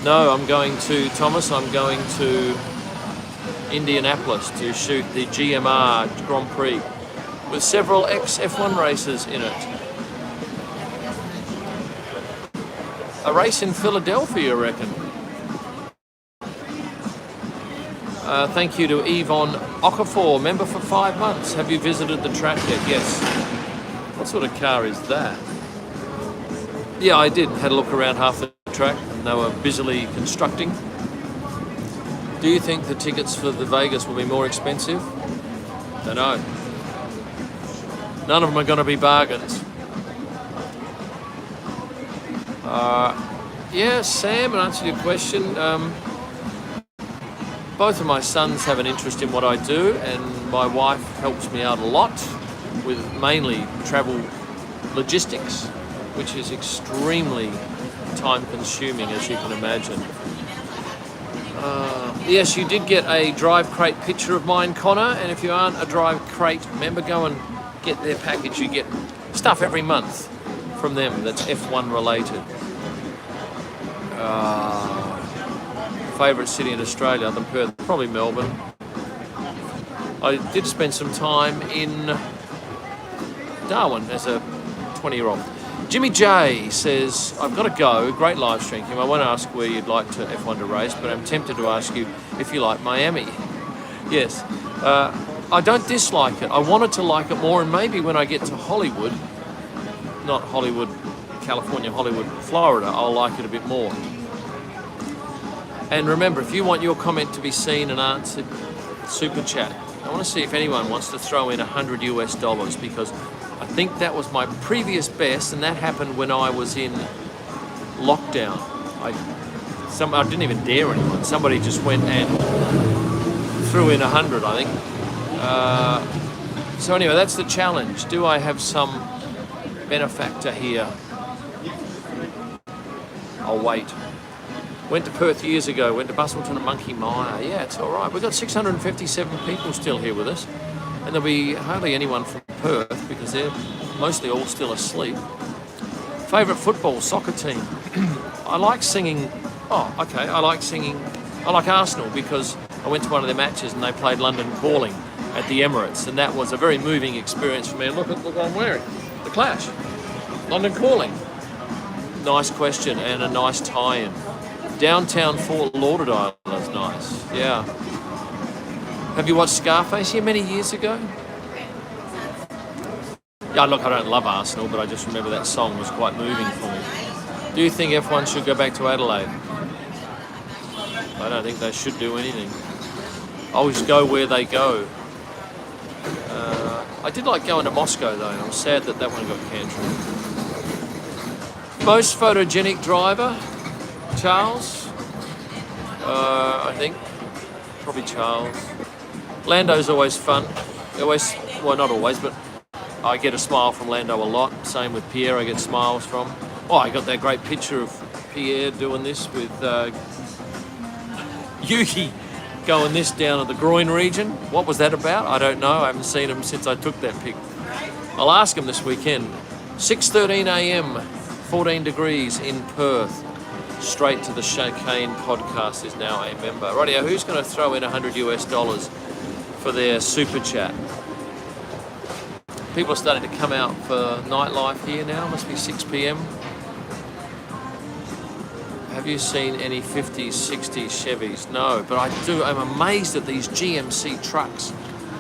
No, I'm going to, Thomas, I'm going to Indianapolis to shoot the GMR Grand Prix with several ex-F1 races in it. A race in Philadelphia, I reckon. Thank you to Yvonne Okafor, member for 5 months. Have you visited the track yet? Yes. What sort of car is that? Yeah, I did. Had a look around half the track, and they were busily constructing. Do you think the tickets for the Vegas will be more expensive? Don't know. None of them are going to be bargains. Yeah, Sam, in answer to your question, both of my sons have an interest in what I do, and my wife helps me out a lot with mainly travel logistics, which is extremely time-consuming, as you can imagine. Yes, you did get a Drive Crate picture of mine, Connor, and if you aren't a Drive Crate member, go and get their package. You get stuff every month from them that's F1 related. Favourite city in Australia other than Perth? Probably Melbourne. I did spend some time in Darwin as a 20-year-old. Jimmy J says, I've got to go. Great live stream. I won't ask where you'd like to F1 to race, but I'm tempted to ask you if you like Miami. Yes. I don't dislike it. I wanted to like it more, and maybe when I get to Hollywood, not Hollywood, California, Hollywood, Florida, I'll like it a bit more. And remember, if you want your comment to be seen and answered, super chat. I want to see if anyone wants to throw in $100 US, because I think that was my previous best, and that happened when I was in lockdown. I didn't even dare anyone. Somebody just went and threw in 100, I think. So anyway, that's the challenge. Do I have some benefactor here? I'll wait. Went to Perth years ago, went to Busselton and Monkey Mire. Yeah, it's all right. We've got 657 people still here with us. and there'll be hardly anyone from Perth because they're mostly all still asleep. Favourite football, soccer team? I like singing. Oh, okay. I like Arsenal because I went to one of their matches and they played London Calling at the Emirates, and that was a very moving experience for me. And look what I'm wearing. The Clash. London Calling. Nice question and a nice tie-in. Downtown Fort Lauderdale is nice. Yeah. Have you watched Scarface here many years ago? Yeah, look, I don't love Arsenal, but I just remember that song was quite moving for me. Do you think F1 should go back to Adelaide? I don't think they should do anything. Always go where they go. I did like going to Moscow though, and I'm sad that one got cancelled. Most photogenic driver? Charles? I think. Probably Charles. Lando's always fun. Well, not always, but I get a smile from Lando a lot. Same with Pierre, I get smiles from. Oh, I got that great picture of Pierre doing this with Yuki going this down at the groin region. What was that about? I don't know. I haven't seen him since I took that pic. I'll ask him this weekend. 6:13 a.m, 14 degrees in Perth. Straight to the Chicane podcast is now a member. Rightio, who's going to throw in $100 for their super chat? People are starting to come out for nightlife here now. Must be 6 p.m. Have you seen any 50s, 60s Chevys? No, but I'm amazed at these GMC trucks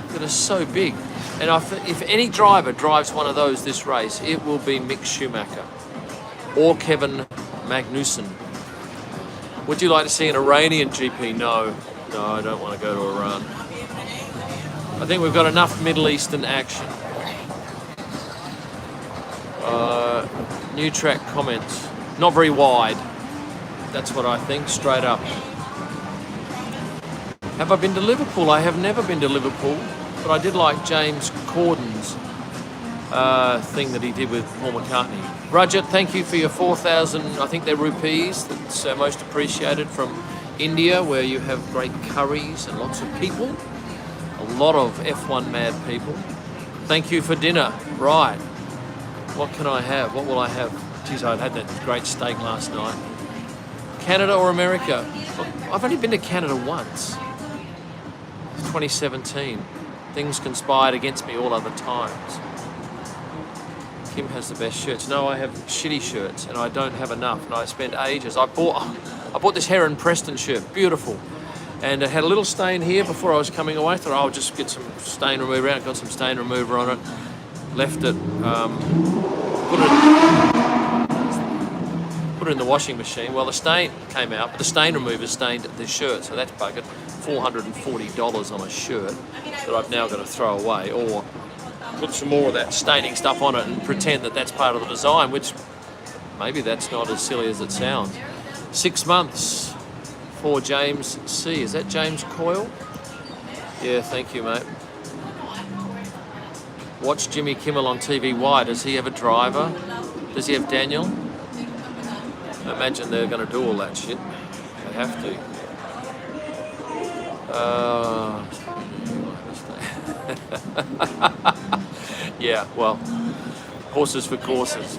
that are so big. And if any driver drives one of those this race, it will be Mick Schumacher or Kevin Magnussen. Would you like to see an Iranian GP? No, I don't want to go to Iran. I think we've got enough Middle Eastern action. New track comments. Not very wide. That's what I think, straight up. Have I been to Liverpool? I have never been to Liverpool, but I did like James Corden's thing that he did with Paul McCartney. Rajat, thank you for your 4,000, I think they're rupees. That's most appreciated from India, where you have great curries and lots of people. A lot of F1 mad people. Thank you for dinner. Right. What can I have? What will I have? Geez, I had that great steak last night. Canada or America? I've only been to Canada once. 2017. Things conspired against me all other times. Kim has the best shirts. No, I have shitty shirts and I don't have enough, and I spent ages. I bought this Heron Preston shirt, beautiful. And it had a little stain here before I was coming away. I thought I'll just get some stain remover out. Got some stain remover on it. Left it, put it in the washing machine. Well, the stain came out, but the stain remover stained the shirt, so that's buggered. $440 on a shirt that I've now got to throw away, or put some more of that staining stuff on it and pretend that that's part of the design, which maybe that's not as silly as it sounds. 6 months for James C. Is that James Coyle? Yeah, thank you, mate. Watch Jimmy Kimmel on TV. Why? Does he have a driver? Does he have Daniel? I imagine they're going to do all that shit. They have to. Yeah, well, horses for courses.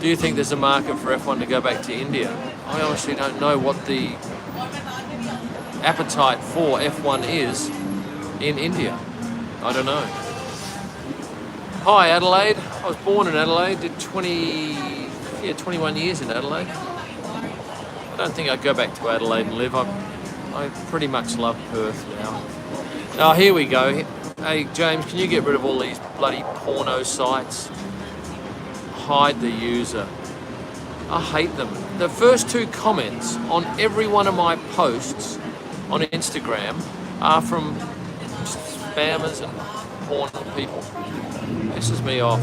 Do you think there's a market for F1 to go back to India? I honestly don't know what the appetite for F1 is in India. I don't know. Hi Adelaide. I was born in Adelaide, did 21 years in Adelaide. I don't think I'd go back to Adelaide and live. I pretty much love Perth now. Oh, here we go. Hey James, can you get rid of all these bloody porno sites? Hide the user. I hate them. The first 2 comments on every one of my posts on Instagram are from spammers and porn people. Pisses me off.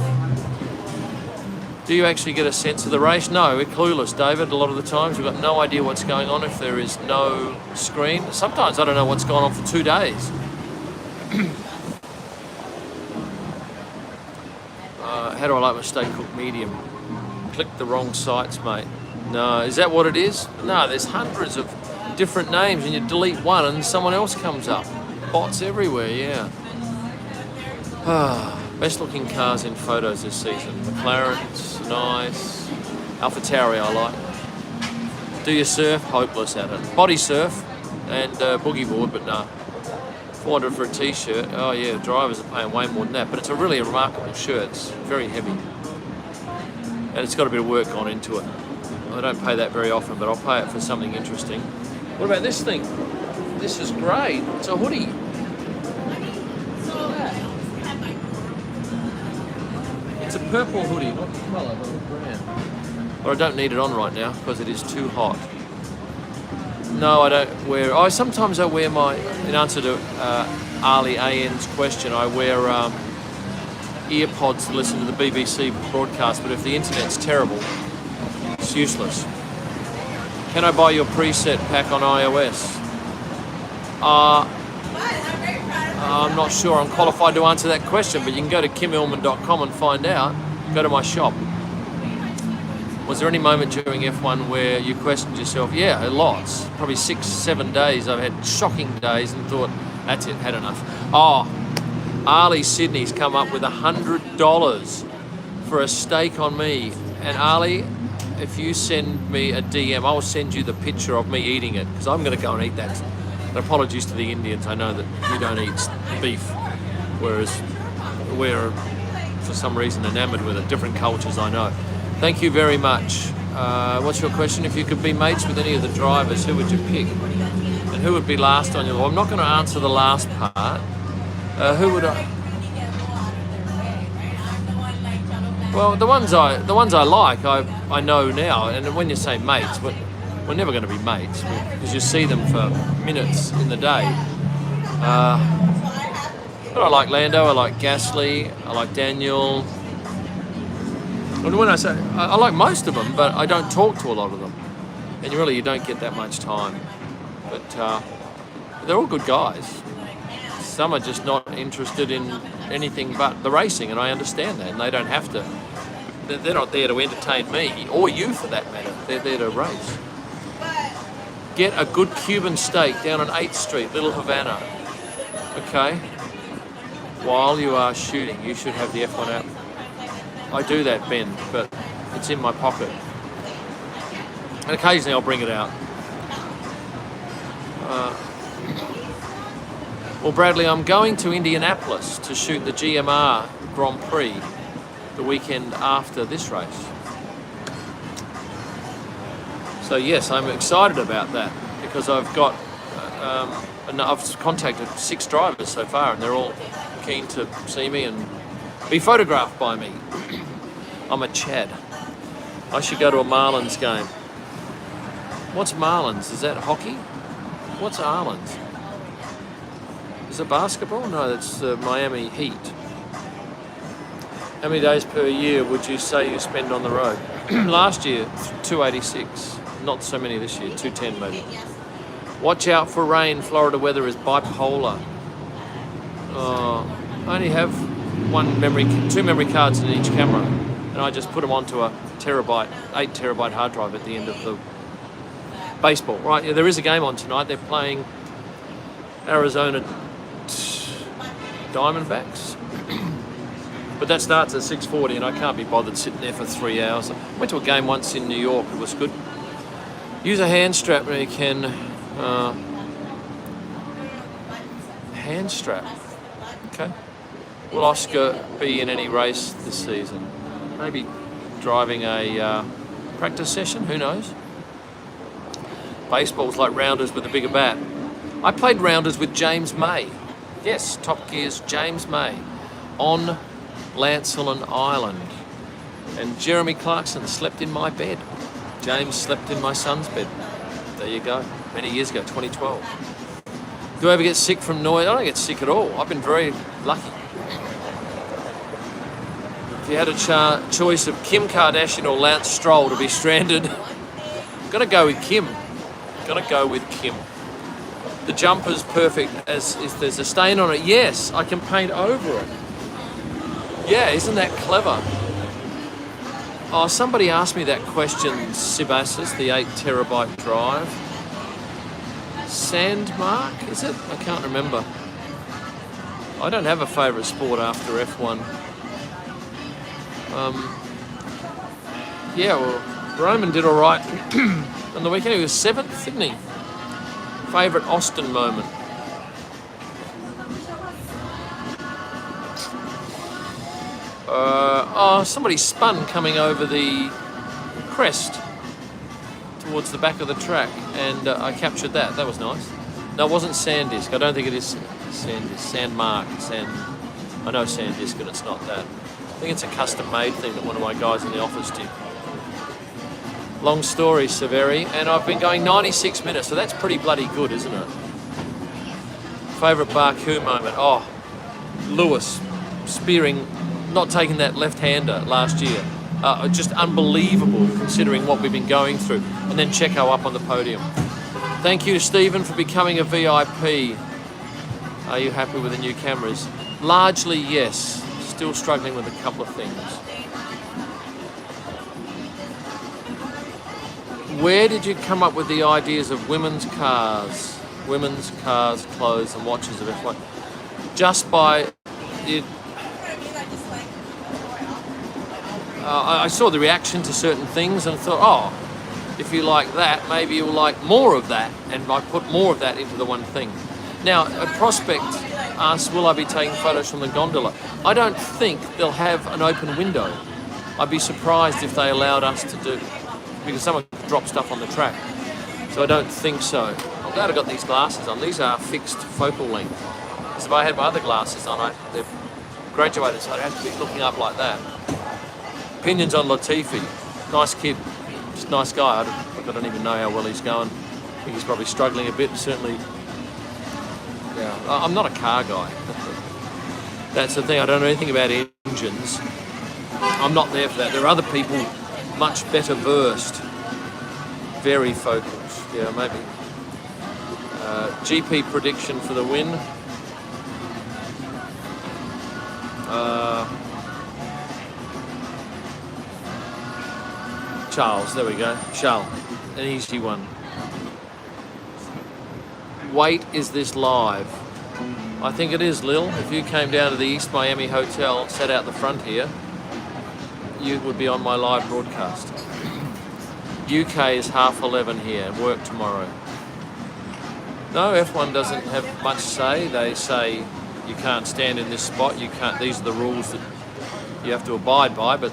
Do you actually get a sense of the race? No, we're clueless, David. A lot of the times we've got no idea what's going on if there is no screen. Sometimes I don't know what's gone on for 2 days. How do I like my steak cooked medium? Click the wrong sites, mate. No, is that what it is? No, there's hundreds of different names and you delete one and someone else comes up. Bots everywhere, yeah. Best looking cars in photos this season. McLaren's nice. AlphaTauri I like. Do you surf? Hopeless at it. Body surf and boogie board, but no. 400 for a t-shirt. Oh yeah, drivers are paying way more than that, but it's a really remarkable shirt. It's very heavy. And it's got a bit of work gone into it. I don't pay that very often, but I'll pay it for something interesting. What about this thing? This is great. It's a hoodie. It's a purple hoodie, not the colour, but the brand. But I don't need it on right now because it is too hot. No, I don't wear. Sometimes I wear my. In answer to Ali AN's question, I wear earpods to listen to the BBC broadcast. But if the internet's terrible, it's useless. Can I buy your preset pack on iOS? I'm not sure I'm qualified to answer that question, but you can go to kimillman.com and find out. Go to my shop. Was there any moment during F1 where you questioned yourself? Yeah, lots. Probably 6-7 days. I've had shocking days and thought, that's it, had enough. Ali Sydney's come up with $100 for a steak on me. And Ali, if you send me a DM, I'll send you the picture of me eating it, because I'm going to go and eat that. And apologies to the Indians. I know that we don't eat beef, whereas we're, for some reason, enamored with it. Different cultures, I know. Thank you very much. What's your question? If you could be mates with any of the drivers, who would you pick? And who would be last on your... Well, I'm not going to answer the last part. Who would I... Well, the ones I like, I know now. And when you say mates, we're never going to be mates because you see them for minutes in the day. But I like Lando, I like Gasly, I like Daniel. And when I say, I like most of them, but I don't talk to a lot of them. And you don't get that much time. But they're all good guys. Some are just not interested in anything but the racing, and I understand that, and they don't have to. They're not there to entertain me, or you for that matter. They're there to race. Get a good Cuban steak down on 8th Street, Little Havana. Okay? While you are shooting, you should have the F1 app. I do that, Ben, but it's in my pocket. And occasionally I'll bring it out. Well, Bradley, I'm going to Indianapolis to shoot the GMR Grand Prix the weekend after this race. So yes, I'm excited about that because I've got, I've contacted 6 drivers so far, and they're all keen to see me and be photographed by me. I'm a Chad. I should go to a Marlins game. What's Marlins? Is that hockey? What's Marlins? Is it basketball? No, that's the Miami Heat. How many days per year would you say you spend on the road? Last year, 286. Not so many this year, 210 maybe. Watch out for rain. Florida weather is bipolar. I only have 2 memory cards in each camera, and I just put them onto a 8 terabyte hard drive at the end of the baseball. Right, yeah, there is a game on tonight. They're playing Arizona Diamondbacks. But that starts at 6:40, and I can't be bothered sitting there for 3 hours. I went to a game once in New York. It was good. Use a hand strap when you can. Hand strap. Okay. Will Oscar be in any race this season? Maybe driving a practice session. Who knows? Baseball's like rounders with a bigger bat. I played rounders with James May. Yes, Top Gear's James May on Lancelin Island. And Jeremy Clarkson slept in my bed. James slept in my son's bed. There you go. Many years ago, 2012. Do I ever get sick from noise? I don't get sick at all. I've been very lucky. If you had a choice of Kim Kardashian or Lance Stroll to be stranded, I'm gonna go with Kim. The jumper's perfect as if there's a stain on it. Yes, I can paint over it. Yeah, isn't that clever? Oh, somebody asked me that question, Sibassus, the 8 terabyte drive. Sandmark, is it? I can't remember. I don't have a favourite sport after F1. Yeah, well, Roman did all right on the weekend. He was 7th, didn't he? Favourite Austin moment. Somebody spun coming over the crest towards the back of the track, and I captured that. That was nice. No, it wasn't Sandisk. I don't think it is Sandisk. Sandmark. I know Sandisk, and it's not that. I think it's a custom-made thing that one of my guys in the office did. Long story, Severi, and I've been going 96 minutes, so that's pretty bloody good, isn't it? Favourite Barku moment? Oh, Lewis spearing, not taking that left-hander last year. Just unbelievable considering what we've been going through. And then Checo up on the podium. Thank you, Stephen, for becoming a VIP. Are you happy with the new cameras? Largely, yes. Still struggling with a couple of things. Where did you come up with the ideas of women's cars, clothes and watches of F1? Just by it. I saw the reaction to certain things and thought, oh, if you like that, maybe you'll like more of that, and I put more of that into the one thing. Now, a prospect asked, will I be taking photos from the gondola? I don't think they'll have an open window. I'd be surprised if they allowed us to do, because someone could drop stuff on the track. So I don't think so. I'm glad I got these glasses on. These are fixed focal length. Because if I had my other glasses on, they've graduated, so I'd have to be looking up like that. Opinions on Latifi. Nice kid, just nice guy. I don't even know how well he's going. I think he's probably struggling a bit, certainly. Yeah, I'm not a car guy. That's the thing, I don't know anything about engines. I'm not there for that. There are other people much better versed. Very focused, yeah, maybe. GP prediction for the win. Charles, there we go. Charles, an easy one. Wait, is this live? I think it is, Lil. If you came down to the East Miami Hotel, sat out the front here, you would be on my live broadcast. UK is 11:30 here, and work tomorrow. No, F1 doesn't have much say. They say you can't stand in this spot, you can't, these are the rules that you have to abide by, but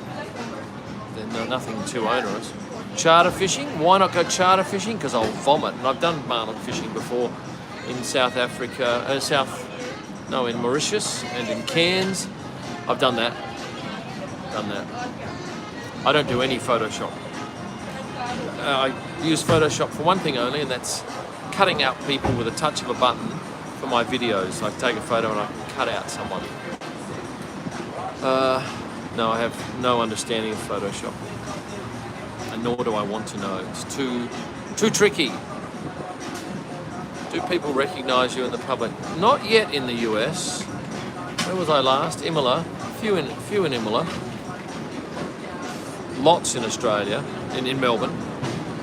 they're nothing too onerous. Charter fishing? Why not go charter fishing? Because I'll vomit. And I've done marlin fishing before in South Africa, in Mauritius and in Cairns. I've done that. I don't do any Photoshop. I use Photoshop for one thing only, and that's cutting out people with a touch of a button for my videos. I take a photo and I can cut out someone. No, I have no understanding of Photoshop, and nor do I want to know. It's too tricky. Do people recognise you in the public? Not yet in the US. Where was I last? Imola. Few in Imola. Lots in Australia, in Melbourne.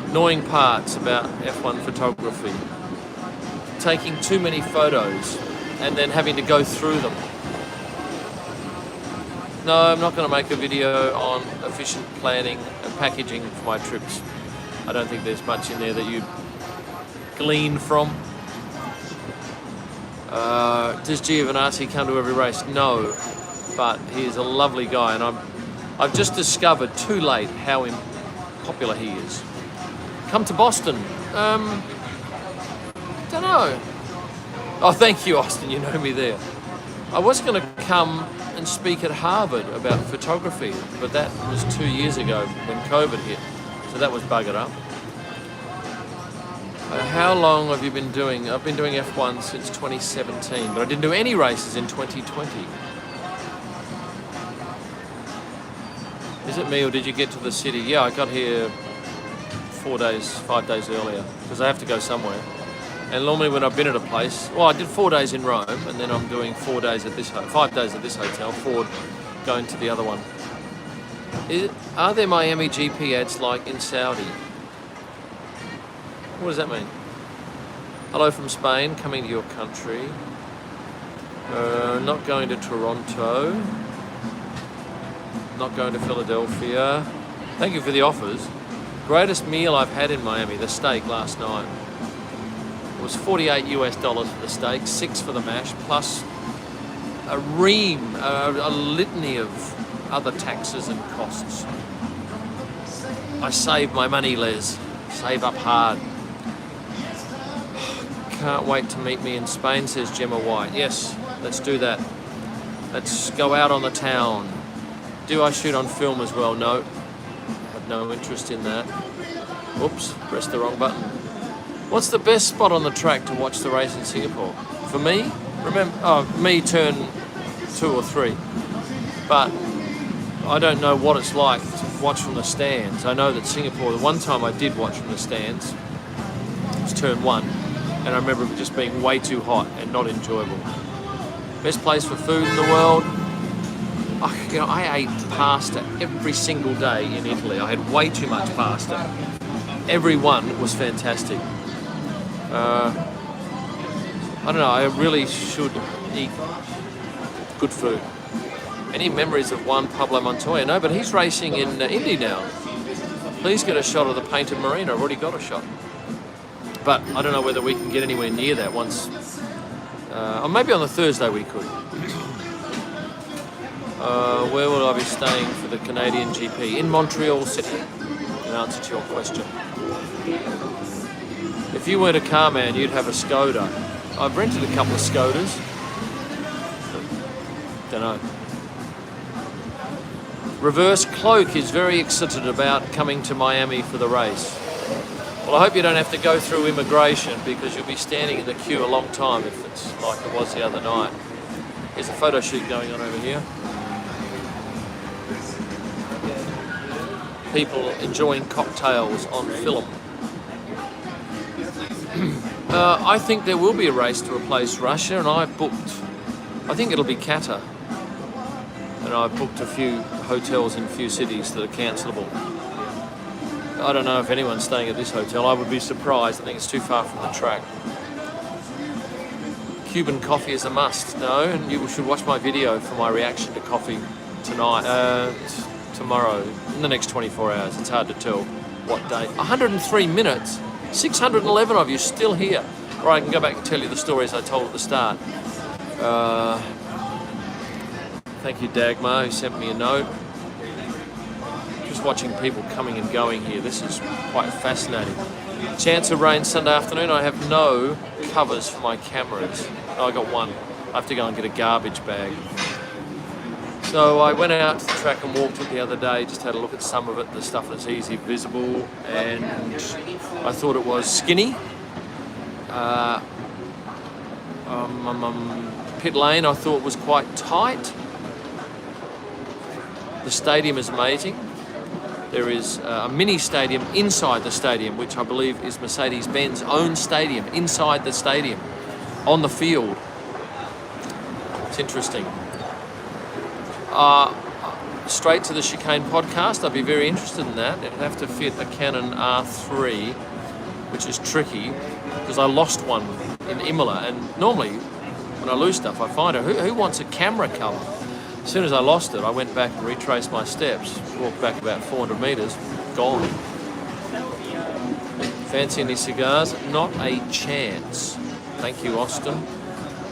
Annoying parts about F1 photography. Taking too many photos and then having to go through them. No, I'm not going to make a video on efficient planning and packaging for my trips. I don't think there's much in there that you glean from. Does Giovinazzi come to every race? No, but he's a lovely guy, and I've just discovered too late how popular he is. Come to Boston. Don't know. Oh, thank you, Austin. You know me there. I was going to come and speak at Harvard about photography, but that was 2 years ago when COVID hit, so that was buggered up. How long have you been doing? I've been doing F1 since 2017, but I didn't do any races in 2020. Is it me, or did you get to the city? Yeah, I got here 5 days earlier, because I have to go somewhere. And normally when I've been at a place, well, I did 4 days in Rome, and then I'm doing 5 days at this hotel, 4 going to the other one. Are there Miami GP ads like in Saudi? What does that mean? Hello from Spain, coming to your country. Not going to Toronto. Not going to Philadelphia. Thank you for the offers. Greatest meal I've had in Miami, the steak last night. It was $48 US for the steak, $6 for the mash, plus a litany of other taxes and costs. I saved my money, Les. Save up hard. Can't wait to meet me in Spain, says Gemma White. Yes, let's do that. Let's go out on the town. Do I shoot on film as well? No. Have no interest in that. Oops, pressed the wrong button. What's the best spot on the track to watch the race in Singapore? For me? Me turn 2 or 3. But I don't know what it's like to watch from the stands. I know that Singapore, the one time I did watch from the stands, it was turn 1, and I remember it just being way too hot and not enjoyable. Best place for food in the world? I ate pasta every single day in Italy. I had way too much pasta. Every one was fantastic. I don't know, I really should eat good food. Any memories of Juan Pablo Montoya? No, but he's racing in Indy now. Please get a shot of the painted Marina. I've already got a shot. But I don't know whether we can get anywhere near that once. Or maybe on the Thursday we could. Where will I be staying for the Canadian GP? In Montreal City, in answer to your question. If you weren't a car man, you'd have a Skoda. I've rented a couple of Skodas. Don't know. Reverse Cloak is very excited about coming to Miami for the race. Well, I hope you don't have to go through immigration because you'll be standing in the queue a long time if it's like it was the other night. There's a photo shoot going on over here. People enjoying cocktails on film. I think there will be a race to replace Russia, and I think it'll be Qatar. And I've booked a few hotels in a few cities that are cancelable. I don't know if anyone's staying at this hotel. I would be surprised. I think it's too far from the track. Cuban coffee is a must. No, and you should watch my video for my reaction to coffee tomorrow, in the next 24 hours. It's hard to tell what day. 103 minutes. 611 of you still here. Or I can go back and tell you the stories I told at the start. Thank you, Dagmar, who sent me a note. Just watching people coming and going here. This is quite fascinating. Chance of rain Sunday afternoon. I have no covers for my cameras. Oh, I got one. I have to go and get a garbage bag. So I went out to the track and walked it the other day, just had a look at some of it, the stuff that's easy visible, and I thought it was skinny. Pit lane I thought was quite tight. The stadium is amazing. There is a mini stadium inside the stadium, which I believe is Mercedes-Benz own stadium, inside the stadium, on the field. It's interesting. Straight to the chicane podcast, I'd be very interested in that. It'd have to fit a Canon R3, which is tricky because I lost one in Imola, and normally when I lose stuff I find it. Who wants a camera cover? As soon as I lost it, I went back and retraced my steps, walked back about 400 metres, gone. Fancy any cigars? Not a chance. Thank you, Austin.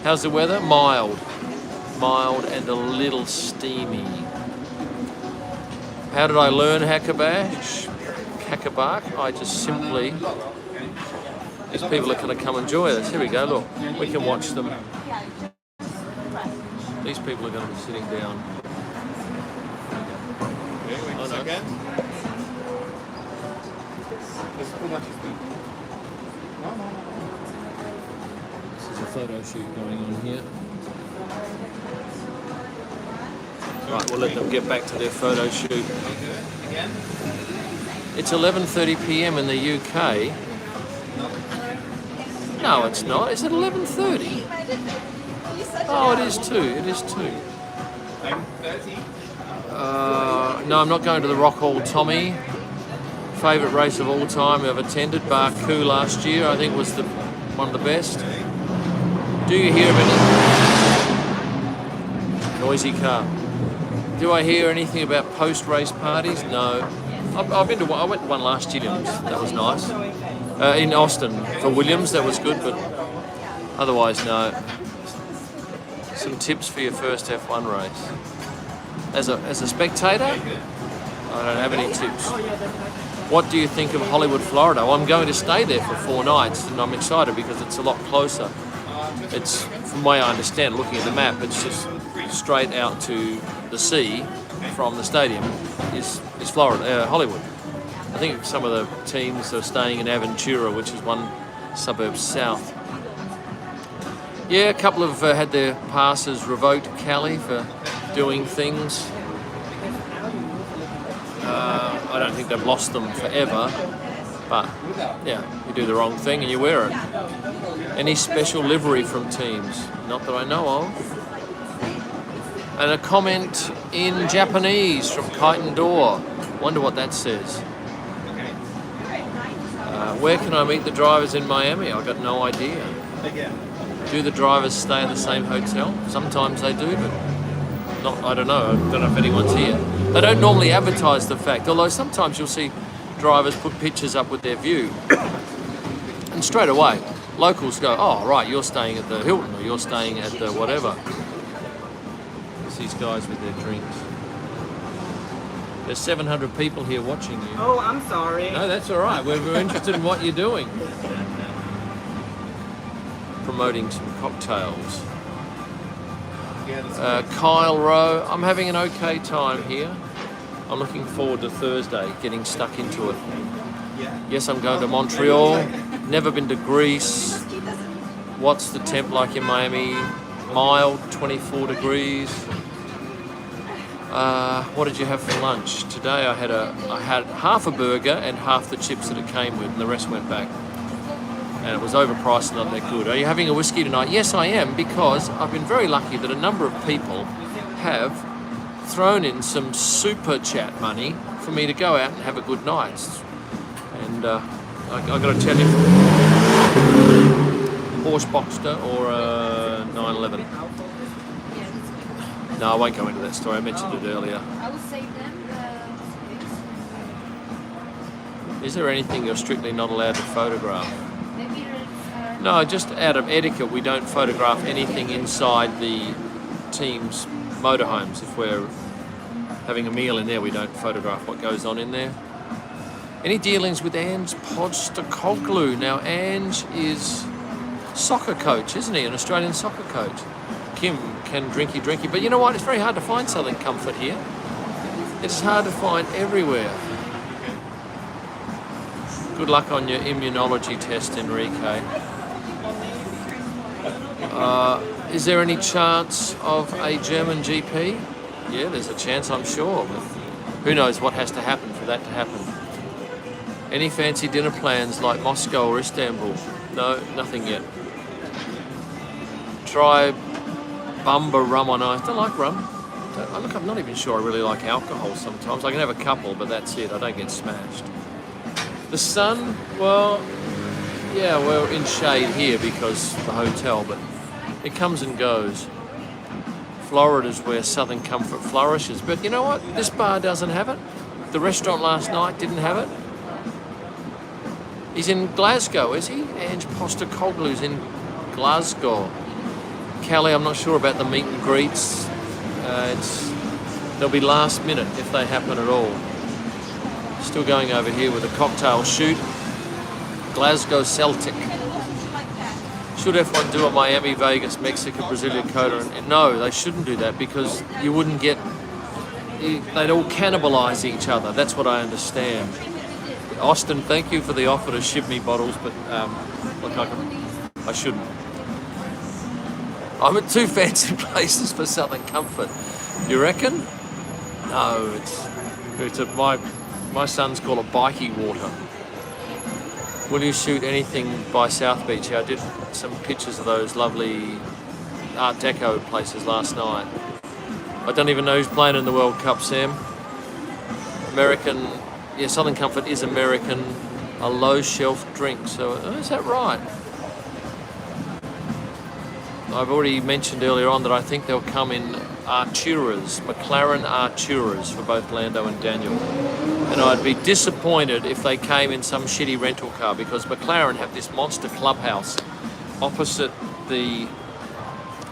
How's the weather? Mild and a little steamy. How did I learn Hackabark? I just simply, these people are going to come enjoy this. Here we go, look, we can watch them. These people are going to be sitting down. Wait a second. This is a photo shoot going on here. Right, we'll let them get back to their photo shoot. Again? It's 11:30 p.m. in the UK. No, it's not. Is it 11:30? Oh, it is too. It is too. 9:30. No, I'm not going to the Rock Hall Tommy. Favourite race of all time I've attended. Barku last year, I think, was one of the best. Do you hear of any? Noisy car. Do I hear anything about post-race parties? No. I've been to one. I went to one last year. That was nice. In Austin for Williams, that was good, but otherwise no. Some tips for your first F1 race. As a spectator, I don't have any tips. What do you think of Hollywood, Florida? Well, I'm going to stay there for 4 nights, and I'm excited because it's a lot closer. It's, from my understand, looking at the map, it's just straight out to the sea from the stadium is Florida, Hollywood. I think some of the teams are staying in Aventura, which is one suburb south. Yeah, a couple have had their passes revoked, Cali, for doing things. I don't think they've lost them forever, but yeah, you do the wrong thing and you wear it. Any special livery from teams? Not that I know of. And a comment in Japanese from Kite Door. Wonder what that says. Where can I meet the drivers in Miami? I've got no idea. Do the drivers stay at the same hotel? Sometimes they do, but I don't know. I don't know if anyone's here. They don't normally advertise the fact, although sometimes you'll see drivers put pictures up with their view. And straight away, locals go, oh, right, you're staying at the Hilton or you're staying at the whatever. It's these guys with their drinks. There's 700 people here watching you. Oh, I'm sorry. No, that's all right. We're interested in what you're doing. Promoting some cocktails. Kyle Rowe, I'm having an okay time here. I'm looking forward to Thursday, getting stuck into it. Yes, I'm going to Montreal. Never been to Greece. What's the temp like in Miami? Mild, 24 degrees. What did you have for lunch? Today I had half a burger and half the chips that it came with, and the rest went back. And it was overpriced and not that good. Are you having a whiskey tonight? Yes, I am, because I've been very lucky that a number of people have thrown in some super chat money for me to go out and have a good night. And I've got to tell you, Porsche Boxster or 911. No, I won't go into that story. I mentioned it earlier. Is there anything you're strictly not allowed to photograph? No, just out of etiquette, we don't photograph anything inside the team's motorhomes. If we're having a meal in there, we don't photograph what goes on in there. Any dealings with Ange Postecoglou? Now, Ange is soccer coach, isn't he? An Australian soccer coach. Kim can drinky, but you know what? It's very hard to find Southern Comfort here. It's hard to find everywhere. Good luck on your immunology test, Enrique. Is there any chance of a German GP? Yeah, there's a chance, I'm sure, but who knows what has to happen for that to happen. Any fancy dinner plans like Moscow or Istanbul? No, nothing yet. Try Bumba rum on ice. Don't like rum. Look, I'm not even sure I really like alcohol sometimes. I can have a couple, but that's it. I don't get smashed. The sun, well, yeah, we're in shade here because of the hotel, but it comes and goes. Florida's where Southern Comfort flourishes. But you know what? This bar doesn't have it. The restaurant last night didn't have it. He's in Glasgow, is he? Ange Postecoglou's in Glasgow. Callie, I'm not sure about the meet and greets. They'll be last minute if they happen at all. Still going over here with a cocktail shoot. Glasgow Celtic. Should F1 do a Miami, Vegas, Mexico, Brasilia, Coda? No, they shouldn't do that because you wouldn't get... They'd all cannibalise each other. That's what I understand. Austin, thank you for the offer to ship me bottles, but look, I shouldn't. I'm at 2 fancy places for Southern Comfort. You reckon? No, it's my sons call it bikie water. Will you shoot anything by South Beach? Yeah, I did some pictures of those lovely Art Deco places last night. I don't even know who's playing in the World Cup, Sam. American, yeah, Southern Comfort is American, a low shelf drink. So, is that right? I've already mentioned earlier on that I think they'll come in Arturas, McLaren Arturas for both Lando and Daniel. And I'd be disappointed if they came in some shitty rental car, because McLaren have this monster clubhouse opposite the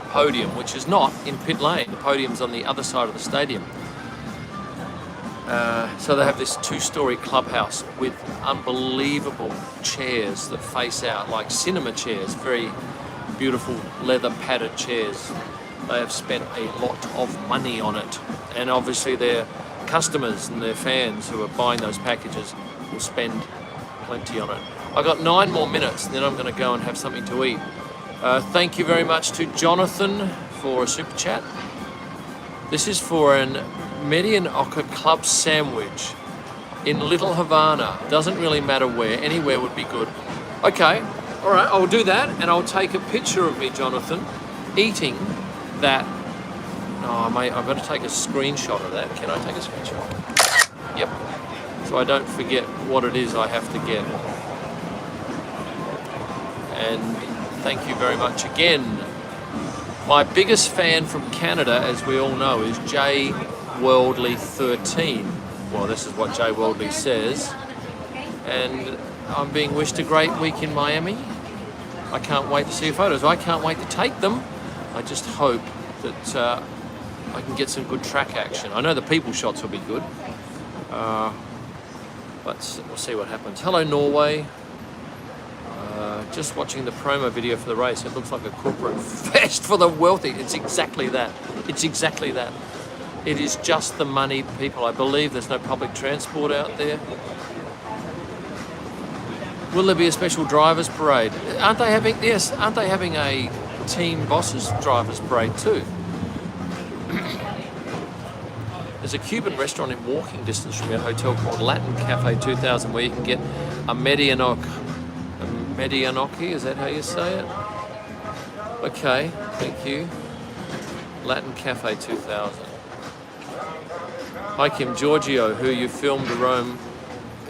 podium, which is not in pit lane. The podium's on the other side of the stadium. So they have this 2-story clubhouse with unbelievable chairs that face out like cinema chairs, very beautiful leather padded chairs. They have spent a lot of money on it, and obviously their customers and their fans who are buying those packages will spend plenty on it. I've got 9 more minutes, and then I'm going to go and have something to eat. Thank you very much to Jonathan for a super chat. This is for an Medianoche Club sandwich in Little Havana. Doesn't really matter where, anywhere would be good. Okay, all right, I'll do that, and I'll take a picture of me, Jonathan, eating that. Oh, mate, I've got to take a screenshot of that. Can I take a screenshot? Yep. So I don't forget what it is I have to get. And thank you very much again. My biggest fan from Canada, as we all know, is J Worldly 13. Well, this is what J Worldly says. And I'm being wished a great week in Miami. I can't wait to see your photos. I can't wait to take them. I just hope that I can get some good track action. I know the people shots will be good, but we'll see what happens. Hello, Norway. Just watching the promo video for the race. It looks like a corporate fest for the wealthy. It's exactly that. It's exactly that. It is just the money, people. I believe there's no public transport out there. Will there be a special drivers parade? Aren't they having? Yes, aren't they having a team bosses drivers parade too? There's a Cuban restaurant in walking distance from your hotel called Latin Cafe 2000 where you can get a Medianoche. Is that how you say it? Okay, thank you. Latin Cafe 2000. Hi Kim, Giorgio, who you filmed to Rome,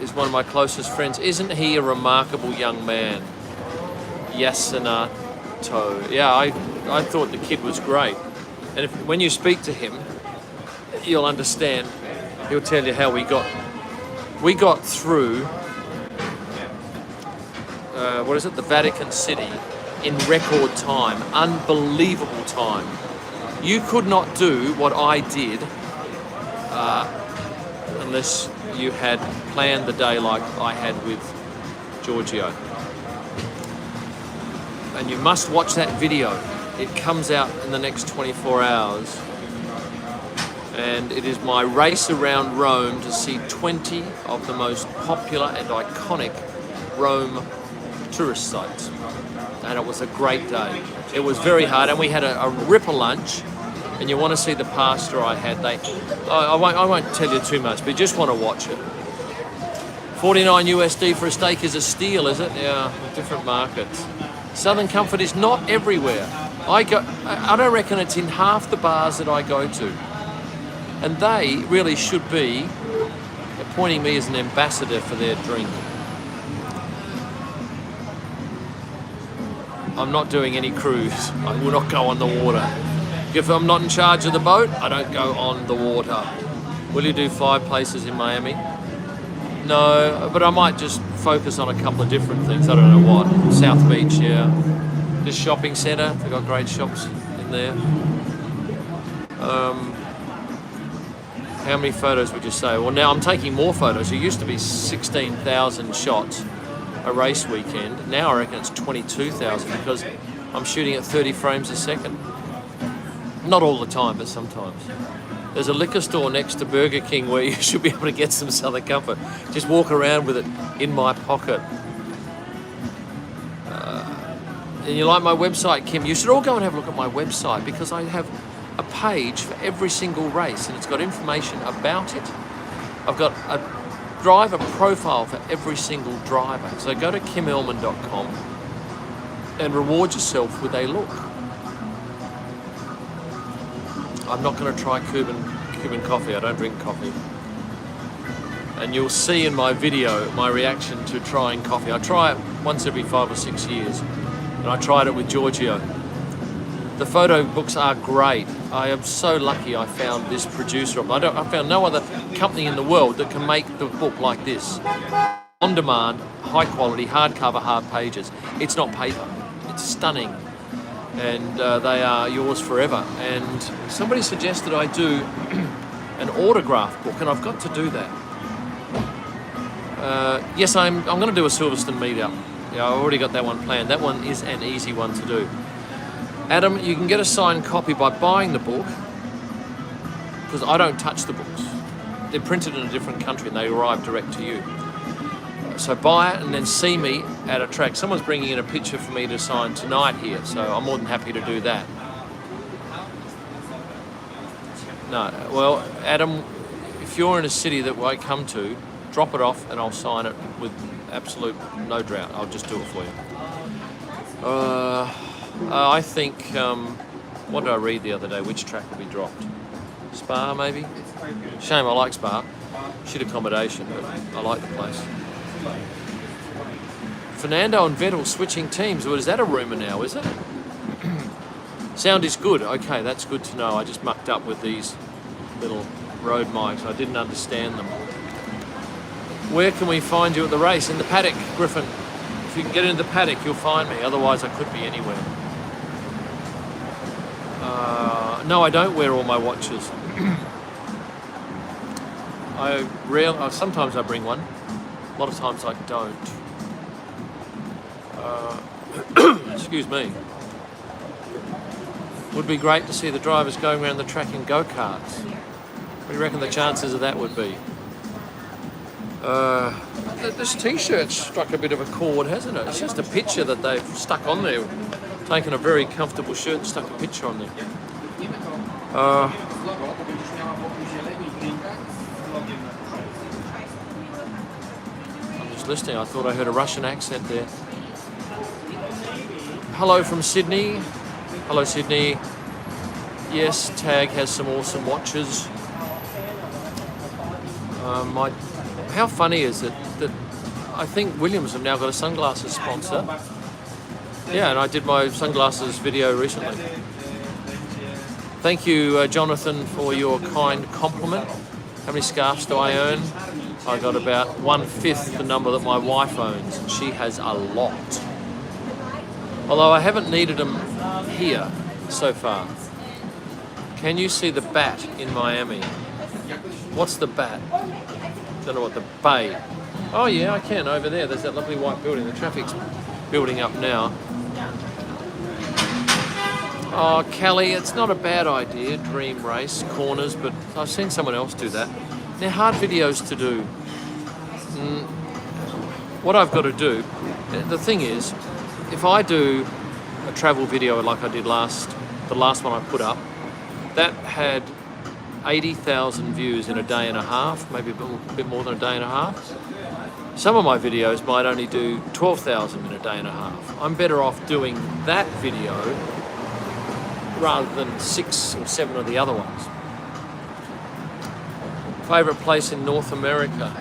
is one of my closest friends. Isn't he a remarkable young man? Yasinato. Yeah, I thought the kid was great. And when you speak to him, you'll understand. He'll tell you how we got through the Vatican City in record time, unbelievable time. You could not do what I did unless you had planned the day like I had with Giorgio. And you must watch that video. It comes out in the next 24 hours. And it is my race around Rome to see 20 of the most popular and iconic Rome tourist sites. And it was a great day. It was very hard, and we had a ripper lunch. And you want to see the pasta I had. I won't tell you too much, but you just want to watch it. 49 USD for a steak is a steal, is it? Yeah, different markets. Southern Comfort is not everywhere. I don't reckon it's in half the bars that I go to. And they really should be appointing me as an ambassador for their drink. I'm not doing any cruise. I will not go on the water. If I'm not in charge of the boat, I don't go on the water. Will you do 5 places in Miami? No, but I might just focus on a couple of different things. I don't know what. South Beach, yeah. This shopping centre, they've got great shops in there. How many photos would you say? Well, now I'm taking more photos. It used to be 16,000 shots a race weekend. Now I reckon it's 22,000 because I'm shooting at 30 frames a second. Not all the time, but sometimes. There's a liquor store next to Burger King where you should be able to get some Southern Comfort. Just walk around with it in my pocket. And you like my website, Kim? You should all go and have a look at my website because I have a page for every single race and it's got information about it. I've got a driver profile for every single driver. So go to kimelman.com and reward yourself with a look. I'm not going to try Cuban coffee. I don't drink coffee. And you'll see in my video my reaction to trying coffee. I try it once every 5 or 6 years. And I tried it with Giorgio. The photo books are great. I am so lucky I found this producer. I found no other company in the world that can make the book like this. On demand, high quality, hardcover, hard pages. It's not paper. It's stunning. And they are yours forever. And somebody suggested I do an autograph book, and I've got to do that. Yes, I'm going to do a Silverstone meetup. Yeah, I've already got that one planned. That one is an easy one to do. Adam, you can get a signed copy by buying the book, because I don't touch the books. They're printed in a different country and they arrive direct to you. So buy it and then see me at a track. Someone's bringing in a picture for me to sign tonight here, so I'm more than happy to do that. No, well, Adam, if you're in a city that I come to, drop it off and I'll sign it with absolute no drought. I'll just do it for you. I think, what did I read the other day? Which track will be dropped? Spa, maybe? Shame, I like Spa. Shit accommodation, but I like the place. Fernando and Vettel switching teams. Well, is that a rumour now, is it? Sound is good. Okay, that's good to know. I just mucked up with these little road mics. I didn't understand them. Where can we find you at the race? In the paddock, Griffin. If you can get into the paddock, you'll find me. Otherwise, I could be anywhere. No, I don't wear all my watches. Sometimes I bring one. A lot of times I don't. Excuse me. Would be great to see the drivers going around the track in go-karts. What do you reckon the chances of that would be? This t-shirt's struck a bit of a chord, hasn't it? It's just a picture that they've stuck on there. Taken a very comfortable shirt and stuck a picture on there. I'm just listening. I thought I heard a Russian accent there. Hello from Sydney. Hello, Sydney. Yes, Tag has some awesome watches. How funny is it that I think Williams have now got a sunglasses sponsor? Yeah, and I did my sunglasses video recently. Thank you, Jonathan, for your kind compliment. How many scarves do I own? I got about 1/5 the number that my wife owns, and she has a lot. Although I haven't needed them here so far. Can you see the bat in Miami? What's the bat? Don't know what the bay. Oh yeah, I can over there. There's that lovely white building. The traffic's building up now. Oh, Kelly, it's not a bad idea, dream race, corners, but I've seen someone else do that. They're hard videos to do. What I've got to do, the thing is, if I do a travel video like I did the last one I put up, that had 80,000 views in a day and a half, maybe a bit more than a day and a half. Some of my videos might only do 12,000 in a day and a half. I'm better off doing that video rather than 6 or 7 of the other ones. Favourite place in North America?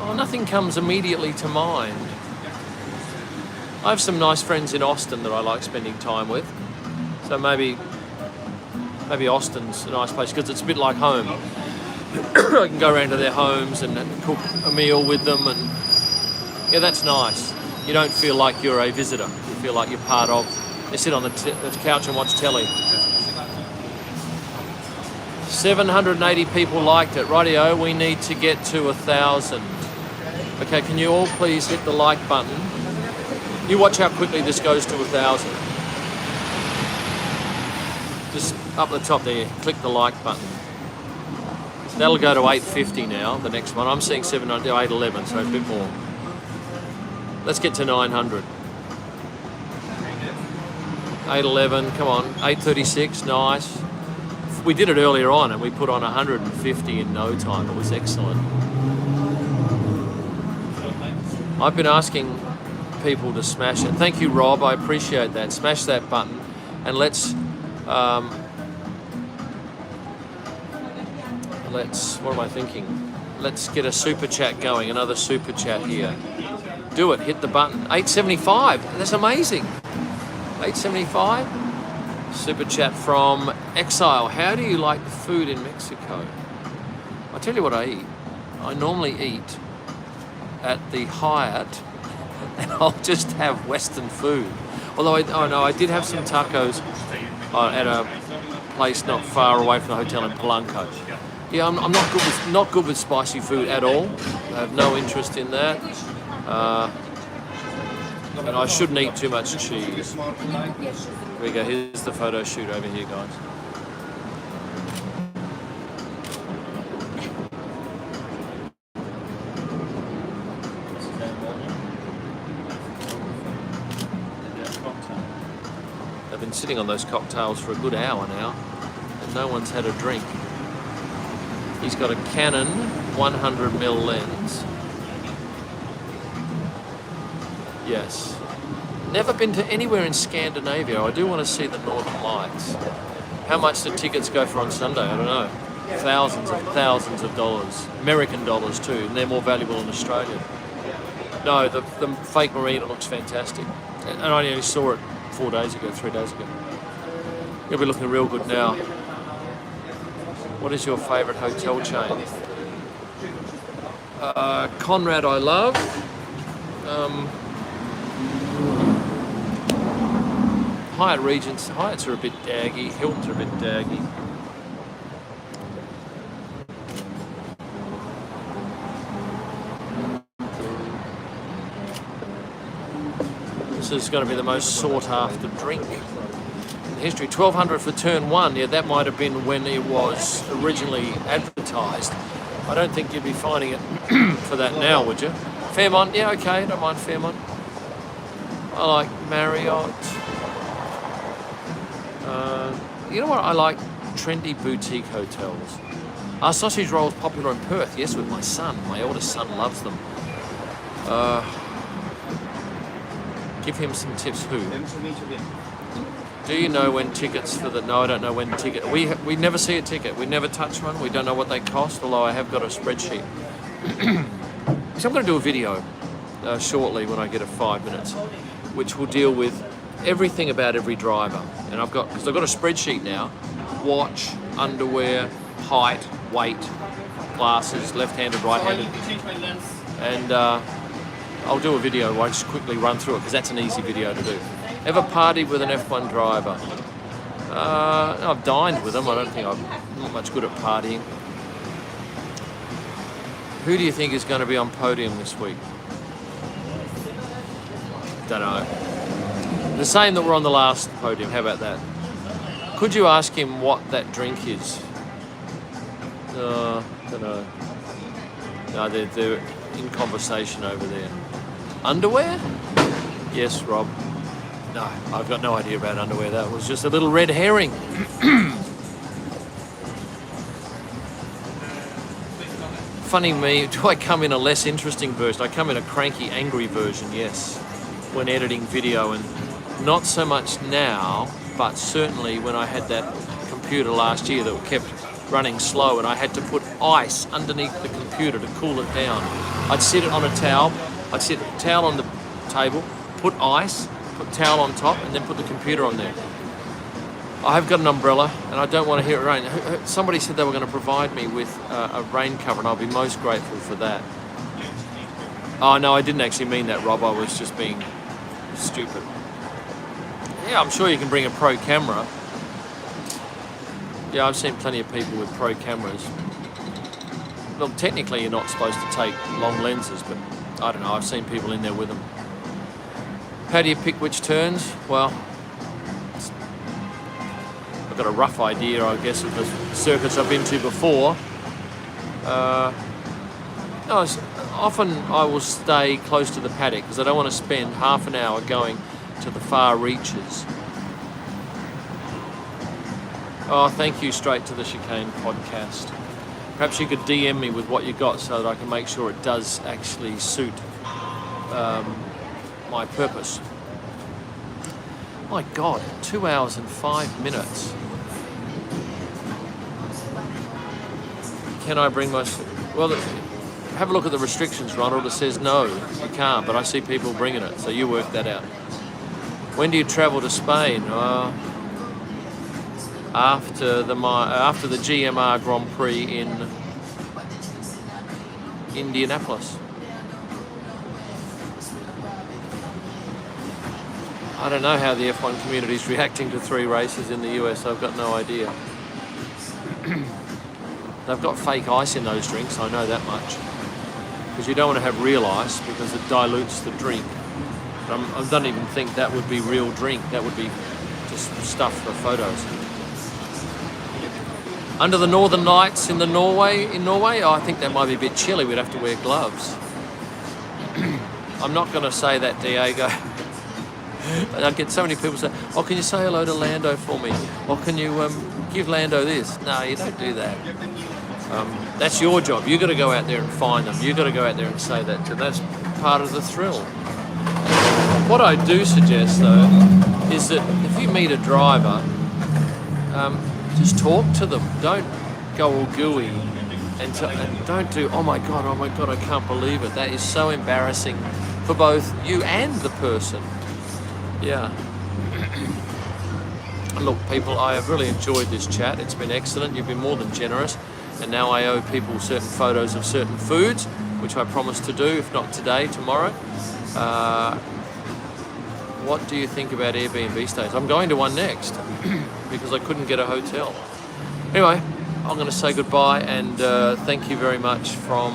Oh, nothing comes immediately to mind. I have some nice friends in Austin that I like spending time with. So maybe Austin's a nice place because it's a bit like home. I can go around to their homes and cook a meal with them, and yeah, that's nice. You don't feel like you're a visitor. You feel like you're part of. You sit on the couch and watch telly. 780 people liked it. Rightio, we need to get to 1,000. Okay, can you all please hit the like button? You watch how quickly this goes to 1,000. Just up the top there, click the like button. That'll go to 850 now, the next one. I'm seeing 811, so a bit more. Let's get to 900. 811, come on, 836, nice. We did it earlier on and we put on 150 in no time. It was excellent. I've been asking people to smash it. Thank you, Rob, I appreciate that. Smash that button and let's, what am I thinking? Let's get a super chat going, another super chat here. Do it. Hit the button. $8.75. That's amazing. $8.75. Super chat from Exile. How do you like the food in Mexico? I'll tell you what I eat. I normally eat at the Hyatt, and I'll just have Western food. Although I did have some tacos at a place not far away from the hotel in Polanco. Yeah, I'm not good with spicy food at all. I have no interest in that. And I shouldn't eat too much cheese. Here we go. Here's the photo shoot over here, guys. I've been sitting on those cocktails for a good hour now, and no one's had a drink. He's got a Canon 100mm lens. Yes. Never been to anywhere in Scandinavia. I do want to see the Northern Lights. How much do tickets go for on Sunday? I don't know. Thousands of dollars. American dollars too, and they're more valuable in Australia. No, the fake Marina looks fantastic. And I only saw it 3 days ago. You'll be looking real good now. What is your favourite hotel chain? Conrad I love. Hyatt Regents. Hyatts are a bit daggy. Hilton's are a bit daggy. This is going to be the most sought after drink in history. 1200 for turn 1. Yeah, that might have been when it was originally advertised. I don't think you'd be finding it for that now, would you? Fairmont, yeah, okay, don't mind Fairmont. I like Marriott. You know what? I like trendy boutique hotels. Are sausage rolls popular in Perth? Yes, with my son. My oldest son loves them. Give him some tips. Who? Do you know when tickets for the... No, I don't know when ticket... We never see a ticket. We never touch one. We don't know what they cost, although I have got a spreadsheet. So I'm going to do a video shortly when I get 5 minutes, which will deal with everything about every driver. And because I've got a spreadsheet now: watch, underwear, height, weight, glasses, left-handed, right-handed. And I'll do a video where I just quickly run through it, because that's an easy video to do. Ever partied with an F1 driver? I've dined with them. I'm not much good at partying. Who do you think is going to be on podium this week? Don't know. The same that were on the last podium. How about that? Could you ask him what that drink is? Don't know. No, they're in conversation over there. Underwear? Yes, Rob. No, I've got no idea about underwear. That was just a little red herring. Funny me, do I come in a less interesting version? I come in a cranky, angry version, yes, when editing video, and not so much now, but certainly when I had that computer last year that kept running slow and I had to put ice underneath the computer to cool it down. I'd sit it on a towel, I'd sit a towel on the table, put ice, put towel on top, and then put the computer on there. I have got an umbrella, and I don't want to hear it rain. Somebody said they were going to provide me with a rain cover, and I'll be most grateful for that. Oh, no, I didn't actually mean that, Rob. I was just being stupid. Yeah, I'm sure you can bring a pro camera. Yeah, I've seen plenty of people with pro cameras. Well, technically you're not supposed to take long lenses, but I don't know, I've seen people in there with them. How do you pick which turns? Well, I've got a rough idea, I guess, of the circuits I've been to before. Often I will stay close to the paddock because I don't want to spend half an hour going to the far reaches. Oh, thank you, Straight to the Chicane podcast. Perhaps you could DM me with what you got so that I can make sure it does actually suit my purpose. My God, 2 hours and 5 minutes. Can I bring my... Well, have a look at the restrictions, Ronald. It says no, you can't, but I see people bringing it, so you work that out. When do you travel to Spain? After the GMR Grand Prix in Indianapolis. I don't know how the F1 community is reacting to 3 races in the US. I've got no idea. They've got fake ice in those drinks, I know that much. Because you don't want to have real ice because it dilutes the drink. But I don't even think that would be real drink. That would be just stuff for photos. Under the Northern Lights in Norway, oh, I think that might be a bit chilly. We'd have to wear gloves. I'm not going to say that, Diego. I get so many people say, oh, can you say hello to Lando for me? Or can you give Lando this? No, you don't do that. That's your job. You've got to go out there and find them. You've got to go out there and say that. So that's part of the thrill. What I do suggest, though, is that if you meet a driver, just talk to them. Don't go all gooey and don't do, oh my God, I can't believe it. That is so embarrassing for both you and the person. Yeah. Look, people, I have really enjoyed this chat. It's been excellent. You've been more than generous. And now I owe people certain photos of certain foods, which I promised to do, if not today, tomorrow. What do you think about Airbnb stays? I'm going to one next because I couldn't get a hotel. Anyway, I'm going to say goodbye and thank you very much from